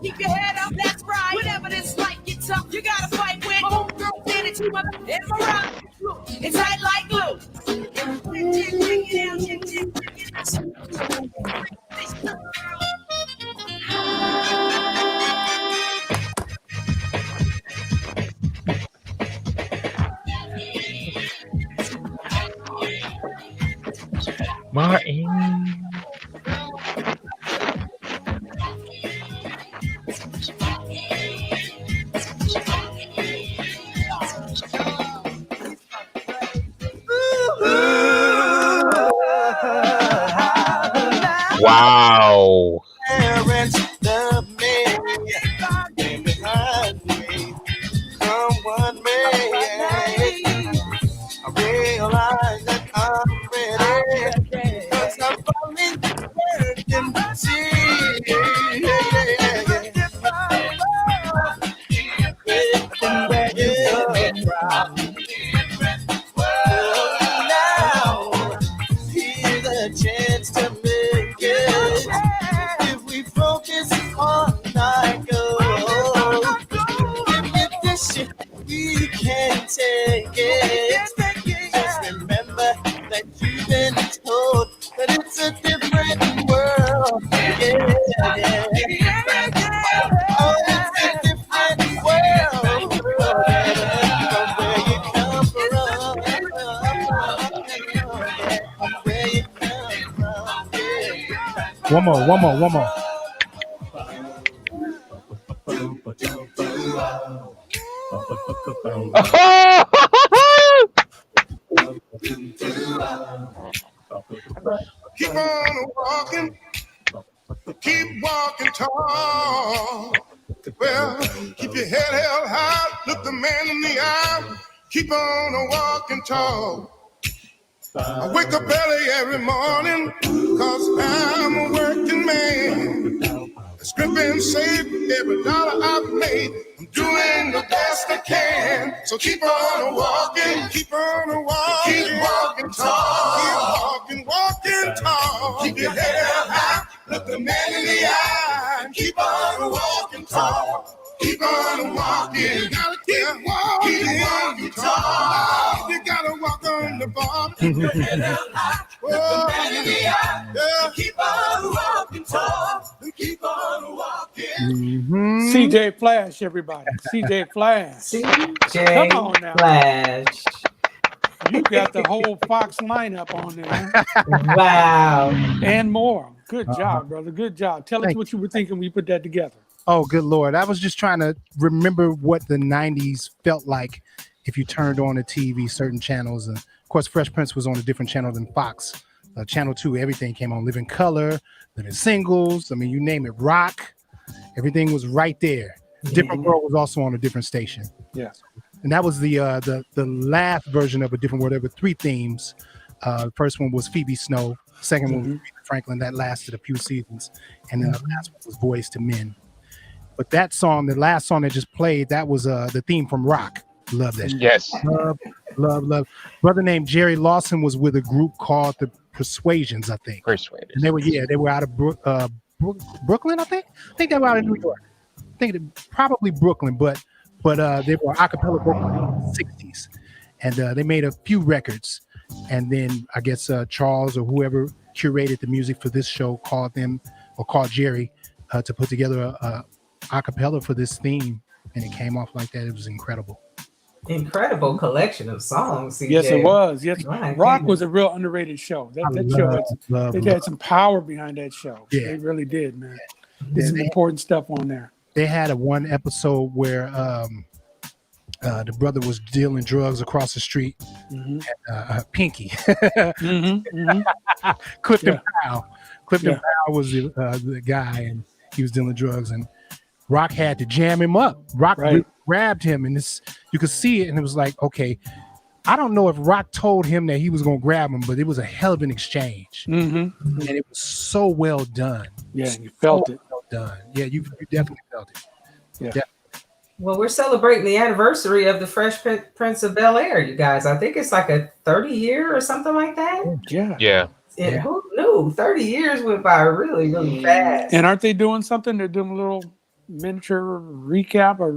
Keep your head up, that's right. Whenever this life gets tough, you gotta fight with. My homegirl did it to my it's around. It's tight like glue. Martin. Wow. Parents love me, came behind me. Someone may. I realize that I'm ready, 'cause I'm falling and see. Now, here's a chance to make it. If we focus on our goals, if this shit we can take it. Just remember that you've been told that it's a different world. Yeah. Oh, it's a different world. From where you come from. Where you come from. Yeah. One more. Keep on walking. Keep walking tall. Well, keep your head held high. Look the man in the eye. Keep on walking tall. I wake up early every morning, 'cause I'm a working man. Scrimping, save every dollar I've made. I'm doing the best I can. So keep on walking, keep on walking, keep walking tall, keep walking tall. Keep your head up high, look the man in the eye. Keep on walking tall, keep on walking. You gotta keep walking tall. You gotta walk on the bar. Keep your head up high, look the man in the eye. Yeah. Keep on walking tall, keep CJ Flash, everybody. CJ Flash. CJ Come on now. Flash. You got the whole Fox lineup on there. Wow. And more. Good job, brother. Good job. Tell us what you were thinking when you put that together. Oh, good Lord. I was just trying to remember what the 90s felt like if you turned on the TV, certain channels. And of course, Fresh Prince was on a different channel than Fox. Channel 2, everything came on. Living Color, Living Singles. I mean, you name it. Rock. Everything was right there. Different World was also on a different station. Yeah. And that was the last version of A Different World. There were 3 themes. The first one was Phoebe Snow. Second one was Aretha Franklin. That lasted a few seasons. And then the last one was Boys to Men. But that song, the last song that just played, that was the theme from Rock. Love that. Yes. Love. Brother named Jerry Lawson was with a group called the Persuasions, I think. Persuaders. And they were out of Brooklyn, I think. I think they were out of New York. I think probably Brooklyn, but they were a cappella group in the 60s. And they made a few records. And then I guess Charles or whoever curated the music for this show called Jerry to put together a cappella for this theme. And it came off like that. It was incredible. Incredible collection of songs. CJ. Yes, it was. Yes, My Rock goodness. was a real underrated show. They had some power behind that show. Yeah. They really did, man. There's some important stuff on there. They had one episode where the brother was dealing drugs across the street. Pinky. Clifton Powell. Clifton Powell was the guy, and he was dealing drugs, and Rock had to jam him up. Rock grabbed him, and you could see it, and it was like, okay, I don't know if Rock told him that he was going to grab him, but it was a hell of an exchange, and it was so well done. Yeah, you felt it. Well done. Yeah, you definitely felt it. Yeah. Definitely. Well, we're celebrating the anniversary of the Fresh Prince of Bel-Air, you guys. I think it's like a 30-year or something like that. Yeah. And who knew? 30 years went by really, really fast. And aren't they doing something? They're doing a little miniature recap or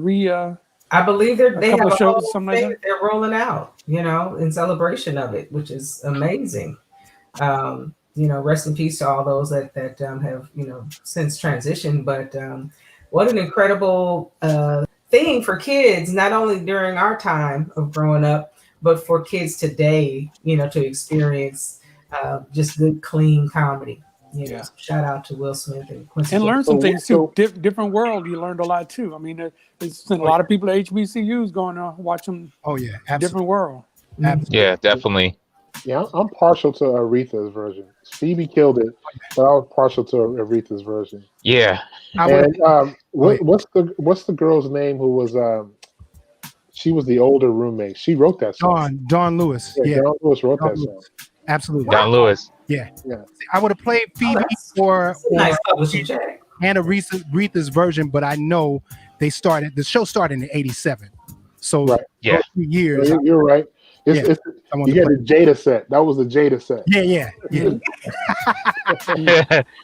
I believe they have a shows, whole something thing like that they're rolling out, in celebration of it, which is amazing. Rest in peace to all those that have, since transitioned. But what an incredible thing for kids, not only during our time of growing up, but for kids today, to experience just good, clean comedy. So shout out to Will Smith and Quincy. And learn some things too. Different world, you learned a lot too. I mean, there's a lot of people at HBCUs going to watch them. Oh yeah, absolutely. Different world. Absolutely. Yeah, definitely. Yeah, I'm partial to Aretha's version. Phoebe killed it, but I was partial to Aretha's version. Yeah. And what's the girl's name who was she was the older roommate? She wrote that song. Dawn Lewis. Yeah, Dawn Lewis wrote that song. Absolutely. Don Lewis. Yeah. I would have played Phoebe or and Aretha's version, but I know the show started in '87. So yeah, 2 years. You're right. You got the Jada set. That was the Jada set. Yeah. That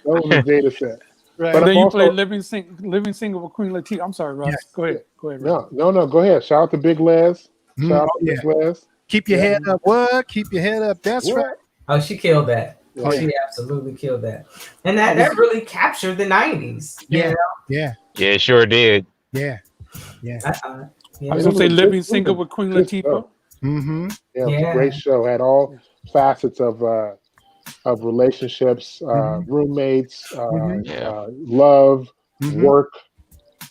was the Jada set. Right. But then you played Living Single with Queen Latifah. I'm sorry, Ross. Yes. Go ahead. No. Go ahead. Shout out to Big Les. Shout out to Big Les. Keep your head up. What? Keep your head up. That's right. Oh, she killed that. Oh, she absolutely killed that. And that really captured the 90s. Yeah. It sure did. Yeah. I was going to say Living Single with Queen Latifah. Yeah, it was a great show. Had all facets of relationships, roommates, love, work.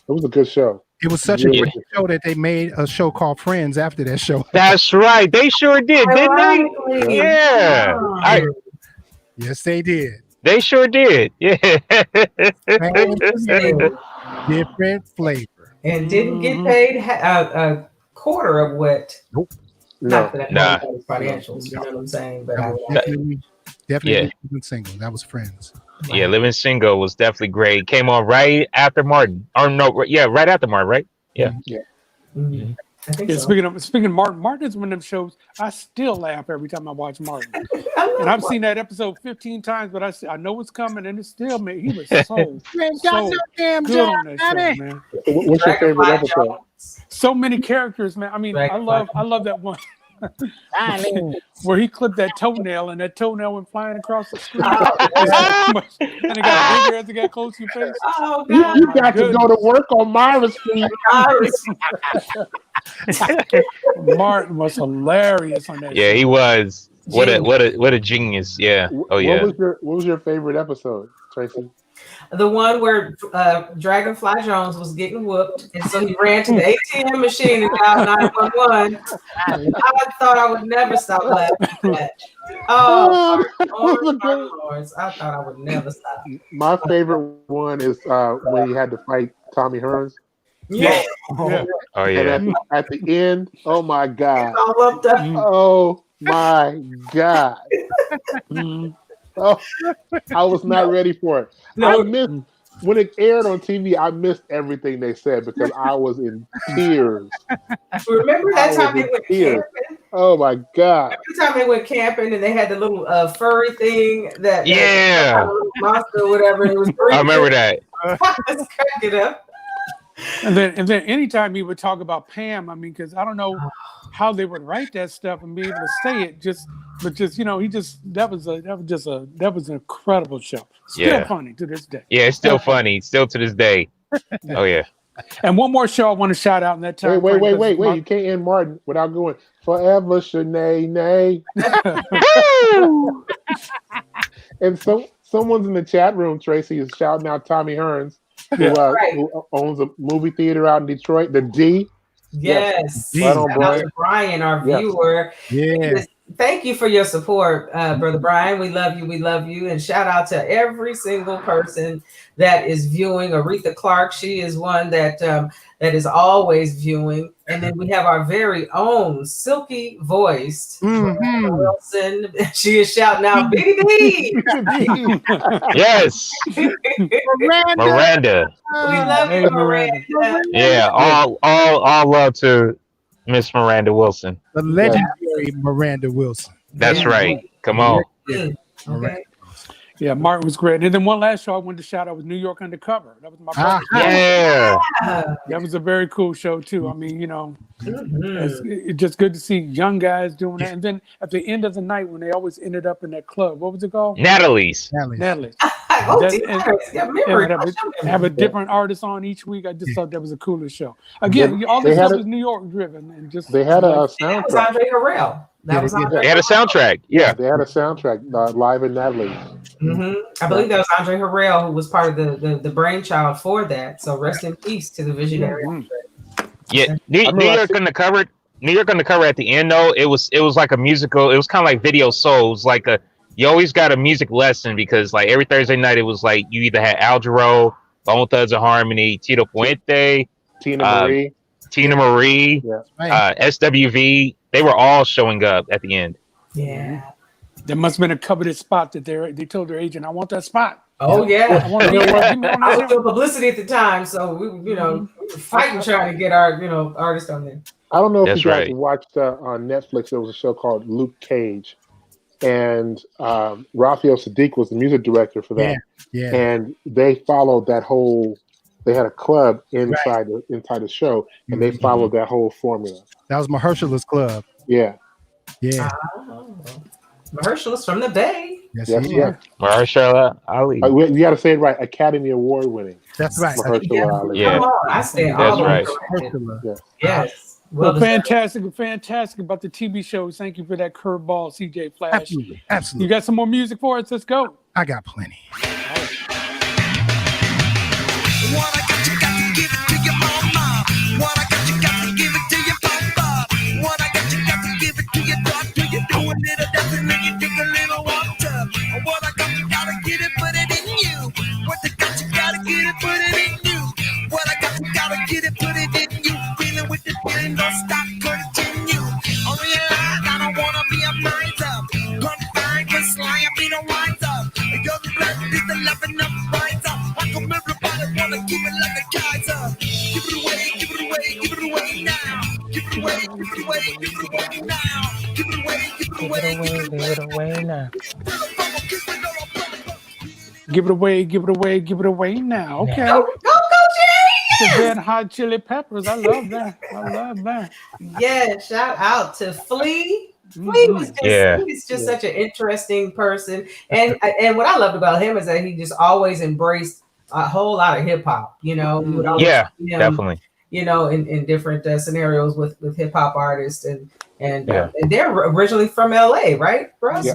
It was a good show. It was such a great show that they made a show called Friends after that show. That's right. They sure did, didn't they? Yeah. Yes, they did. They sure did. Yeah. Different flavor. And didn't get paid a quarter of what. Nope. Not that financials, you know what I'm saying? But definitely Living Single. That was Friends. Yeah, Living Single was definitely great. Came on right after Martin. Or no, right after Martin, right? Yeah. Mm-hmm. I think so. Speaking of Martin is one of them shows I still laugh every time I watch Martin. And I've seen that episode 15 times, but I know it's coming, and it still made he was so good on that show, man. What's your favorite episode? So many characters, man. I mean, I love that one. where he clipped that toenail and that toenail went flying across the screen. And it got bigger as it got close to your face. Oh, You got to go to work on Myra's feet. Martin was hilarious on that. Yeah, show. he was. What a genius. Yeah. Oh yeah. What was your favorite episode, Tracy? The one where Dragonfly Jones was getting whooped, and so he ran to the ATM machine and dialed 911. I thought I would never stop laughing at that. Oh, Lords, I thought I would never stop. My favorite one is when he had to fight Tommy Hearns. Yeah. Oh yeah. And at the end, oh my God. All up there. Oh my God. Oh, I was not ready for it. No. I missed when it aired on TV. I missed everything they said because I was in tears. Remember that time they went camping? Oh my God! Every time they went camping and they had the little furry thing that little monster or whatever. It was I remember that. I was cracking up. And then anytime he would talk about Pam, I mean, because I don't know how they would write that stuff and be able to say it. But that was an incredible show. Still funny to this day. Yeah, it's still funny. Still to this day. Oh yeah. And one more show I want to shout out in that time. Wait! You can't end Martin without going forever, Shanae, nay. And someone's in the chat room, Tracy, is shouting out Tommy Hearns, who owns a movie theater out in Detroit. The D. Yes. Right on, Brian. Brian, our viewer. Yeah. Thank you for your support, Brother Brian. We love you. We love you. And shout out to every single person that is viewing. Aretha Clark, she is one that is always viewing. And then we have our very own silky voiced Wilson. She is shouting out, BB. Yes. Miranda. We love you, Miranda. Yeah, all love to Miss Miranda Wilson. The legendary Miranda Wilson. That's right. Come on. Okay. Yeah, Martin was great. And then one last show I wanted to shout out was New York Undercover. That was my brother. Yeah. That was a very cool show too. I mean, it's just good to see young guys doing that. And then at the end of the night when they always ended up in that club, what was it called? Natalie's. Have a different artist on each week. I just thought that was the coolest show. Again, all this stuff is New York driven, and just they had a soundtrack. That was Andre Harrell. They had a soundtrack. Yeah, they had a soundtrack live in Natalie's. I believe that was Andre Harrell who was part of the brainchild for that. So rest in peace to the visionary. Yeah, New York Undercover. New York Undercover at the end though, it was like a musical. It was kind of like Video Soul. It was like you always got a music lesson because like every Thursday night it was like you either had Al Jarreau, Bone Thugs and Harmony, Tito Puente, Tina Marie, SWV. They were all showing up at the end. Yeah. There must have been a coveted spot that they told their agent, I want that spot. Oh yeah. I want to I was doing publicity at the time, so we we were fighting trying to get our artists on there. I don't know if you guys watched on Netflix. There was a show called Luke Cage, and Raphael Sadiq was the music director for that. Yeah. And they followed that whole. They had a club inside the show, and they followed that whole formula. That was Mahershala's club. Yeah. Yeah. Mahershala's from the Bay. Yes. Mahershala Ali. You got to say it right. Academy Award winning. That's right. Mahershala Ali. Yeah. Come on, I stand That's all right. Yes. Well, fantastic about the TV shows. Thank you for that curveball, CJ Flash. Absolutely. You got some more music for us? Let's go. I got plenty. What I got, you got to give it to your mama. What I got, you got to give it to your papa. What I got, you got to give it to your doctor. You do a little dancing and you take a little water. What I got, you got to get it, put it in you. What I got, you got to get it, put it in you. What I got, you got to get it, put it in you. Feeling with the feeling, don't stop, continue. On realize I don't want to be a miser. Confined, just lie, I be no wiser. You're the blessed, is the loving of wiser. I come everybody wanna keep it like a Kaiser. Give it away, give it away, give it away now. Give it away, give it away, give it away now. Give it away, give it away, give it away now. Give it away, give it away, give it away now. Okay. Go, Jerry! the Red Hot Chili Peppers. I love that. I love that. Yeah, shout out to Flea. Yeah. He was just such an interesting person, and what I loved about him is that he just always embraced a whole lot of hip hop. You know, you would always Yeah, see him, definitely. you know, in different scenarios with hip hop artists, and Yeah. and they're originally from LA, right, Russ?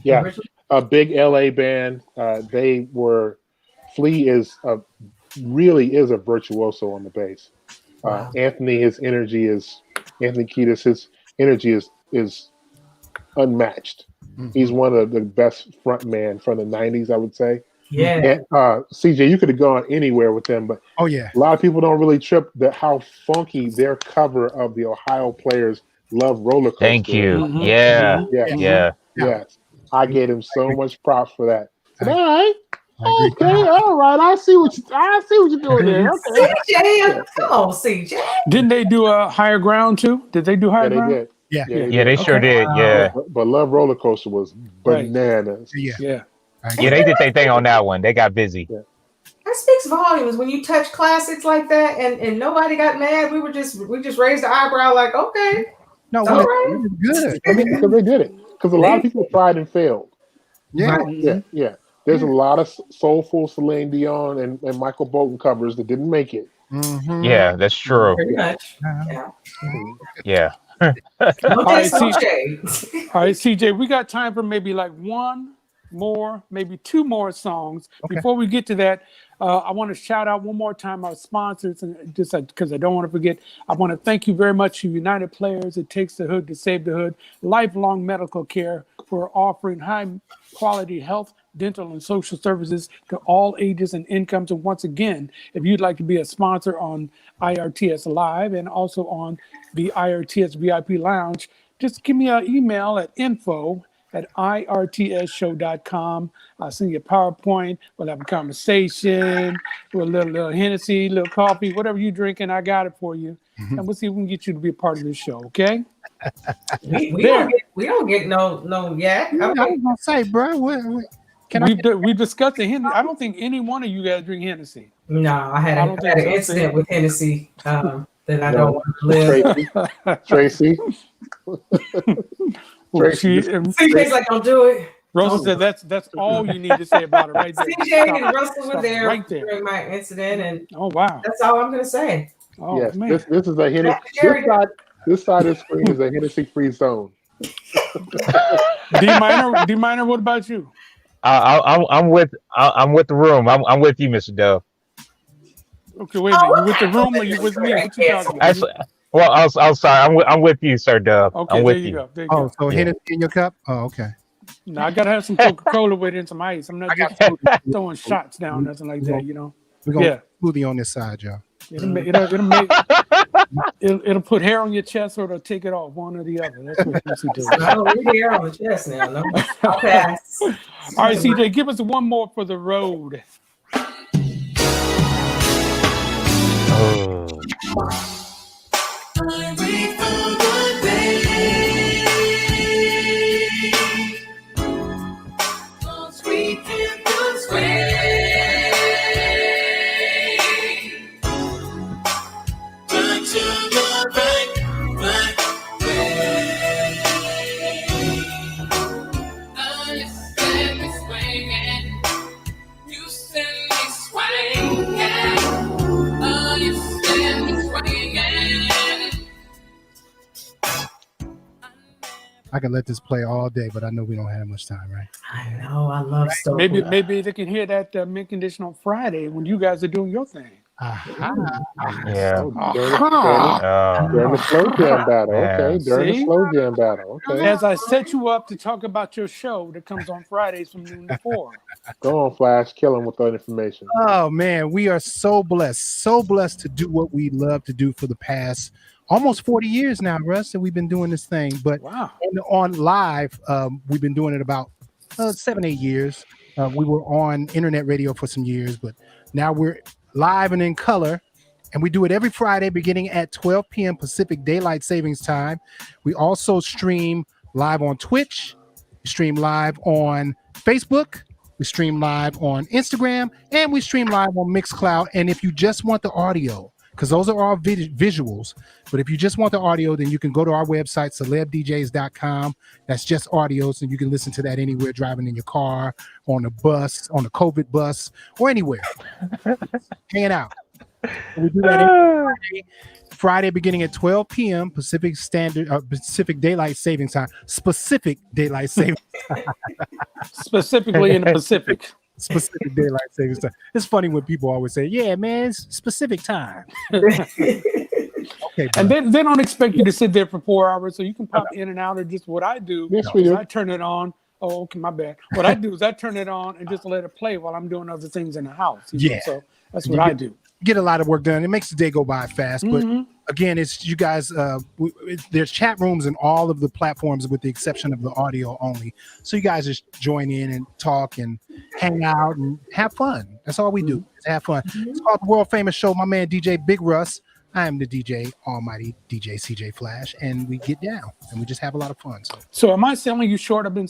Yeah, Originally- a big LA band. Flea is really is a virtuoso on the bass. Wow. Anthony Kiedis, his energy is unmatched. He's one of the best front man from the '90s, I would say. Yeah. And CJ, you could have gone anywhere with them, but Oh yeah, a lot of people don't really trip that how funky their cover of the Ohio Players "Love Roller Coaster." Thank you. Mhm. Yeah. Yes. Yeah. Yes. I gave him so much props for that. Said, I- all right. I agree. Okay, all right. I see what you're doing there. Okay. CJ, come on, CJ. Didn't they do a Higher Ground too? Did they do Higher Yeah, they Ground? did. Yeah. Yeah, they sure did. Yeah. But Love Roller Coaster was Right. bananas. Yeah. Yeah. I agree. Yeah, they did their thing on that one. They got busy. That speaks volumes when you touch classics like that, and nobody got mad. We just raised the eyebrow, like, okay, No, it's when all it- right. when it's good. I mean, because they did it. Because a lot of people tried and failed. Yeah. Right. Yeah. There's a lot of soulful Celine Dion and Michael Bolton covers that didn't make it. Mhm. Yeah, that's true. Pretty much. Yeah. Yeah. Yeah. Don't All take right, some see- shades. All right, CJ, we got time for maybe like one more, maybe two more songs. Okay. Before we get to that, I want to shout out one more time our sponsors, and just because I don't want to forget, I want to thank you very much to United Players. It takes the hood to save the hood. Lifelong medical care for offering high quality health, dental, and social services to all ages and incomes. And once again, if you'd like to be a sponsor on IRTS Live and also on the IRTS VIP Lounge, just give me an email at info@irtsshow.com. I'll send you a PowerPoint. We'll have a conversation. We'll a little Hennessy, little coffee, whatever you drinking, I got it for you. And we'll see if we can get you to be a part of this show, okay? We There. don't get no yak. I was gonna say, bro, can I? We've discussed the Hennessy. I don't think any one of you guys drink Hennessy. No, I had I don't an think so. incident with Hennessy that I don't want to live. Tracy. CJ's like, don't do it. Russell said that's all you need to say about it right there. CJ and Stop. Russell were Stop there right there. during my incident, and Oh wow. that's all I'm gonna say. Oh Yes, man. this is a Hennessy. This side of the screen is a Hennessy-free zone. D minor, what about you? I'm with the room. I'm with you, Mr. Dove. Okay, wait a minute. You with the room or you with me? What you talking about? Actually, well, I'm sorry. I'm with you, Sir Dove. Okay, I'm there with you you. go. There you Oh, go. so Yeah. Hennessy in your cup? Oh, okay. No, I gotta have some Coca-Cola with it and some ice. I'm not I got just smoothie. throwing shots down, nothing like that, you know. We're gonna Yeah. smoothie on this side, y'all. It'll put hair on your chest or it'll take it off, one or the other. That's what you do. I don't read here on the chest now. No, I'll pass. All right, CJ, give us one more for the road. Oh. I can let this play all day, but I know we don't have much time, right? I know. I love stuff. Maybe they can hear that mint condition on Friday when you guys are doing your thing. Yeah. During the slow jam battle. Yeah. Okay. During See? the slow jam battle. Okay. As I set you up to talk about your show that comes on Fridays from noon to 4. Go on, Flash. Kill him with that information. Oh man, we are so blessed to do what we love to do for the past almost 40 years now, Russ, that we've been doing this thing. But Wow. on live, we've been doing it about 7-8 years. We were on internet radio for some years, but now we're live and in color, and we do it every Friday beginning at 12 p.m. Pacific Daylight Savings Time. We also stream live on Twitch, stream live on Facebook, We stream live on Instagram, and we stream live on Mixcloud. And if you just want the audio, because those are all visuals, but if you just want the audio, then you can go to our website, celebdjs.com. That's just audio, so you can listen to that anywhere, driving in your car, on the bus, on the COVID bus, or anywhere. Hanging out. We do that every Friday beginning at 12 p.m. Pacific Daylight Savings Time. Specific Daylight Savings Time. Specifically in the Pacific. Specific Daylight Savings Time. It's funny when people always say, yeah, man, it's specific time. Okay, and they don't expect you to sit there for 4 hours, so you can pop in and out, or just what I do is I turn it on. Oh, okay, my bad. What I do is I turn it on and just let it play while I'm doing other things in the house. Yeah. So that's what I do. Get a lot of work done. It makes the day go by fast. But again, it's you guys. There's chat rooms in all of the platforms, with the exception of the audio only. So you guys just join in and talk and hang out and have fun. That's all we do. Is have fun. It's called the world famous show. My man DJ Big Russ. I am the DJ, almighty DJ CJ Flash, and we get down and we just have a lot of fun. So am I selling you short? I've been,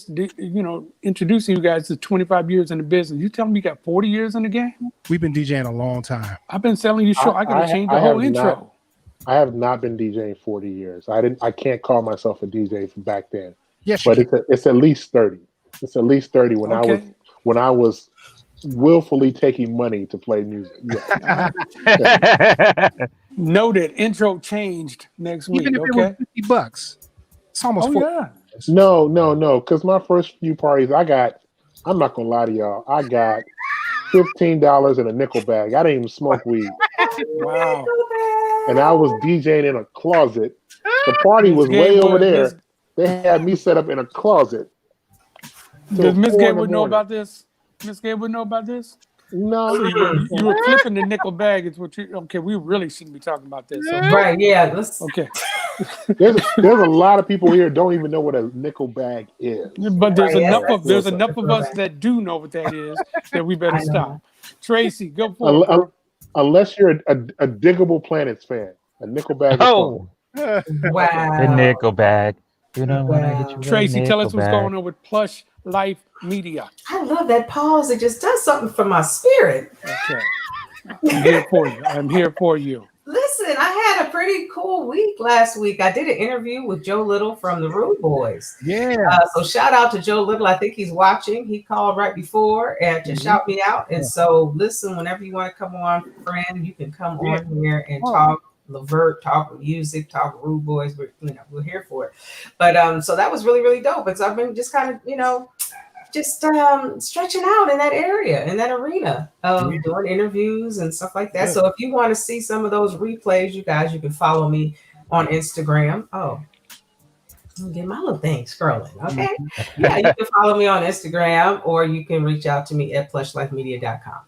introducing you guys to 25 years in the business. You telling me you got 40 years in the game? We've been DJing a long time. I've been selling you short. I gotta change the whole intro. I have not been DJing 40 years. I can't call myself a DJ from back then. Yes, but it's at least 30. It's at least 30 when I was willfully taking money to play music. Yeah. Noted. Intro changed next week. Even if it was $50, it's almost 40. Yeah. No. Because my first few parties, I'm not gonna lie to y'all, I got $15 in a nickel bag. I didn't even smoke weed. Wow. And I was DJing in a closet. The party was way over there. They had me set up in a closet. Does Miss Gatewood know about this? Miss Gatewood know about this? No. So you were flipping the nickel bag. It's what you okay. We really shouldn't be talking about this. Okay? Right? Yeah. Okay. There's a lot of people here don't even know what a nickel bag is. But there's enough of us that do know what that is that we better stop. Tracy, go for it. Unless you're a Diggable Planets fan, a nickel bag. Oh, wow. The nickel bag. You know when I hit you. Tracy, tell us what's going on with Plush Life Media. I love that pause. It just does something for my spirit. Okay. I'm here for you. I'm here for you. Listen, I had a pretty cool week last week. I did an interview with Joe Little from the Rude Boys. Yeah. So shout out to Joe Little. I think he's watching. He called right before and to shout me out. And so listen, whenever you want to come on, friend, you can come on here and talk. Levert, talk music, talk Rude Boys. We're here for it. But so that was really, really dope. Because I've been just kind of, just stretching out in that area, in that arena of doing interviews and stuff like that. Yeah. So if you want to see some of those replays, you can follow me on Instagram. Oh, I'm getting my little thing scrolling. Okay. Yeah, you can follow me on Instagram, or you can reach out to me at plushLifeMedia.com.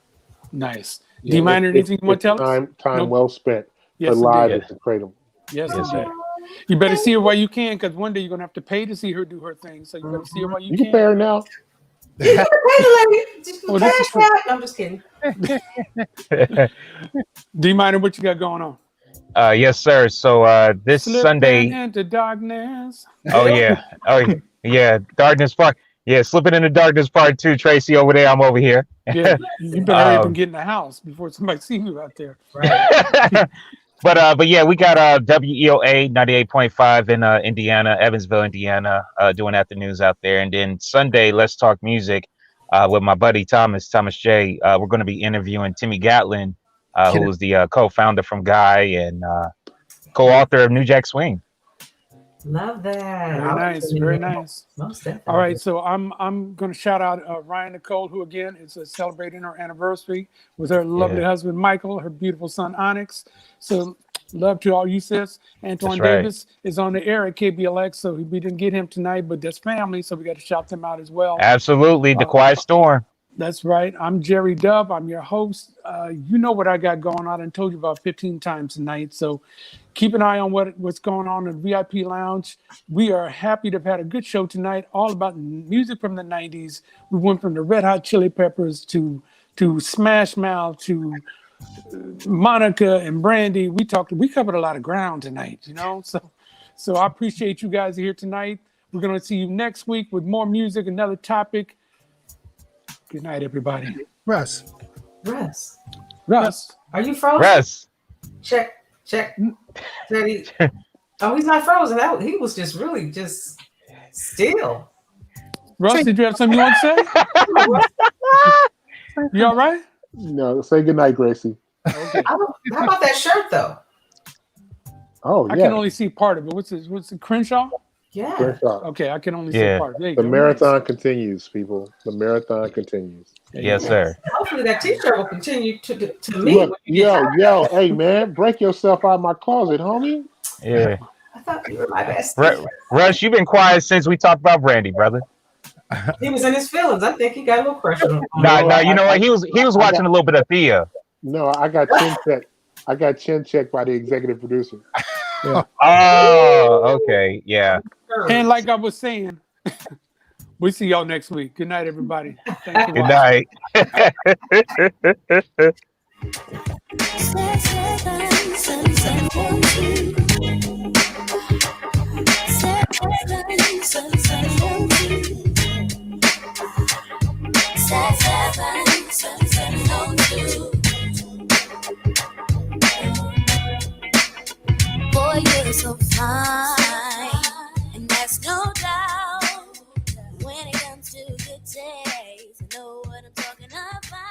Nice. Do you mind anything you want to tell us? Time well spent. Yes, live at the Kratom. Yes, indeed. You better see her while you can, because one day you're gonna have to pay to see her do her thing. So you better see her while you can. You can pay her now. You can pay the lady. I'm just kidding. D-Minor, what you got going on? Yes, sir. So this Slipping Sunday into darkness. Oh yeah. Darkness Part. Yeah, Slipping into Darkness Part 2. Tracy over there. I'm over here. Yeah, you better hurry up and get in the house before somebody sees you out there. Right. But yeah, we got WEOA 98.5 in Indiana, Evansville, Indiana, doing afternoons out there. And then Sunday, Let's Talk Music with my buddy Thomas J. We're going to be interviewing Timmy Gatlin, who is the co-founder from Guy and co-author of New Jack Swing. Love that. Very nice. Very nice. Most definitely. All right, so I'm going to shout out Ryan Nicole, who again is celebrating her anniversary with her lovely husband Michael, her beautiful son Onyx. So love to all you, sis. Antoine Davis is on the air at KBLX, so we didn't get him tonight, but that's family, so we got to shout them out as well. Absolutely, the Quiet Storm. That's right. I'm Jerry Dub. I'm your host. You know what I got going on. I told you about 15 times tonight. So keep an eye on what's going on in the VIP Lounge. We are happy to have had a good show tonight, all about music from the 90s. We went from the Red Hot Chili Peppers to Smash Mouth to Monica and Brandy. We covered a lot of ground tonight, So I appreciate you guys here tonight. We're going to see you next week with more music, another topic. Good night, everybody. Russ. Russ. Are you frozen? Russ. Check. Oh, he's not frozen. He was just really just still. Russ, did you have something you want to say? You all right? No, say goodnight, Gracie. Okay. How about that shirt though? Oh, yeah. I can only see part of it. What's the Crenshaw? Yeah. Crenshaw. Okay, I can only see part of it. The marathon continues, people. The marathon continues. Yes, sir. Hopefully that T-shirt will continue to meet. Look, yo, hey man, break yourself out of my closet, homie. Yeah. I thought you were my best. Russ, you've been quiet since we talked about Brandy, brother. He was in his feelings. I think he got a little crush on him. No, you know what? He was watching a little bit of Thea. No, I got chin checked. I got chin checked by the executive producer. Yeah. Oh, okay. Yeah. And like I was saying, we'll see y'all next week. Good night, everybody. Thanks for Good watching. Boy, you're so fine, and that's no doubt. When it comes to good taste, I know what I'm talking about.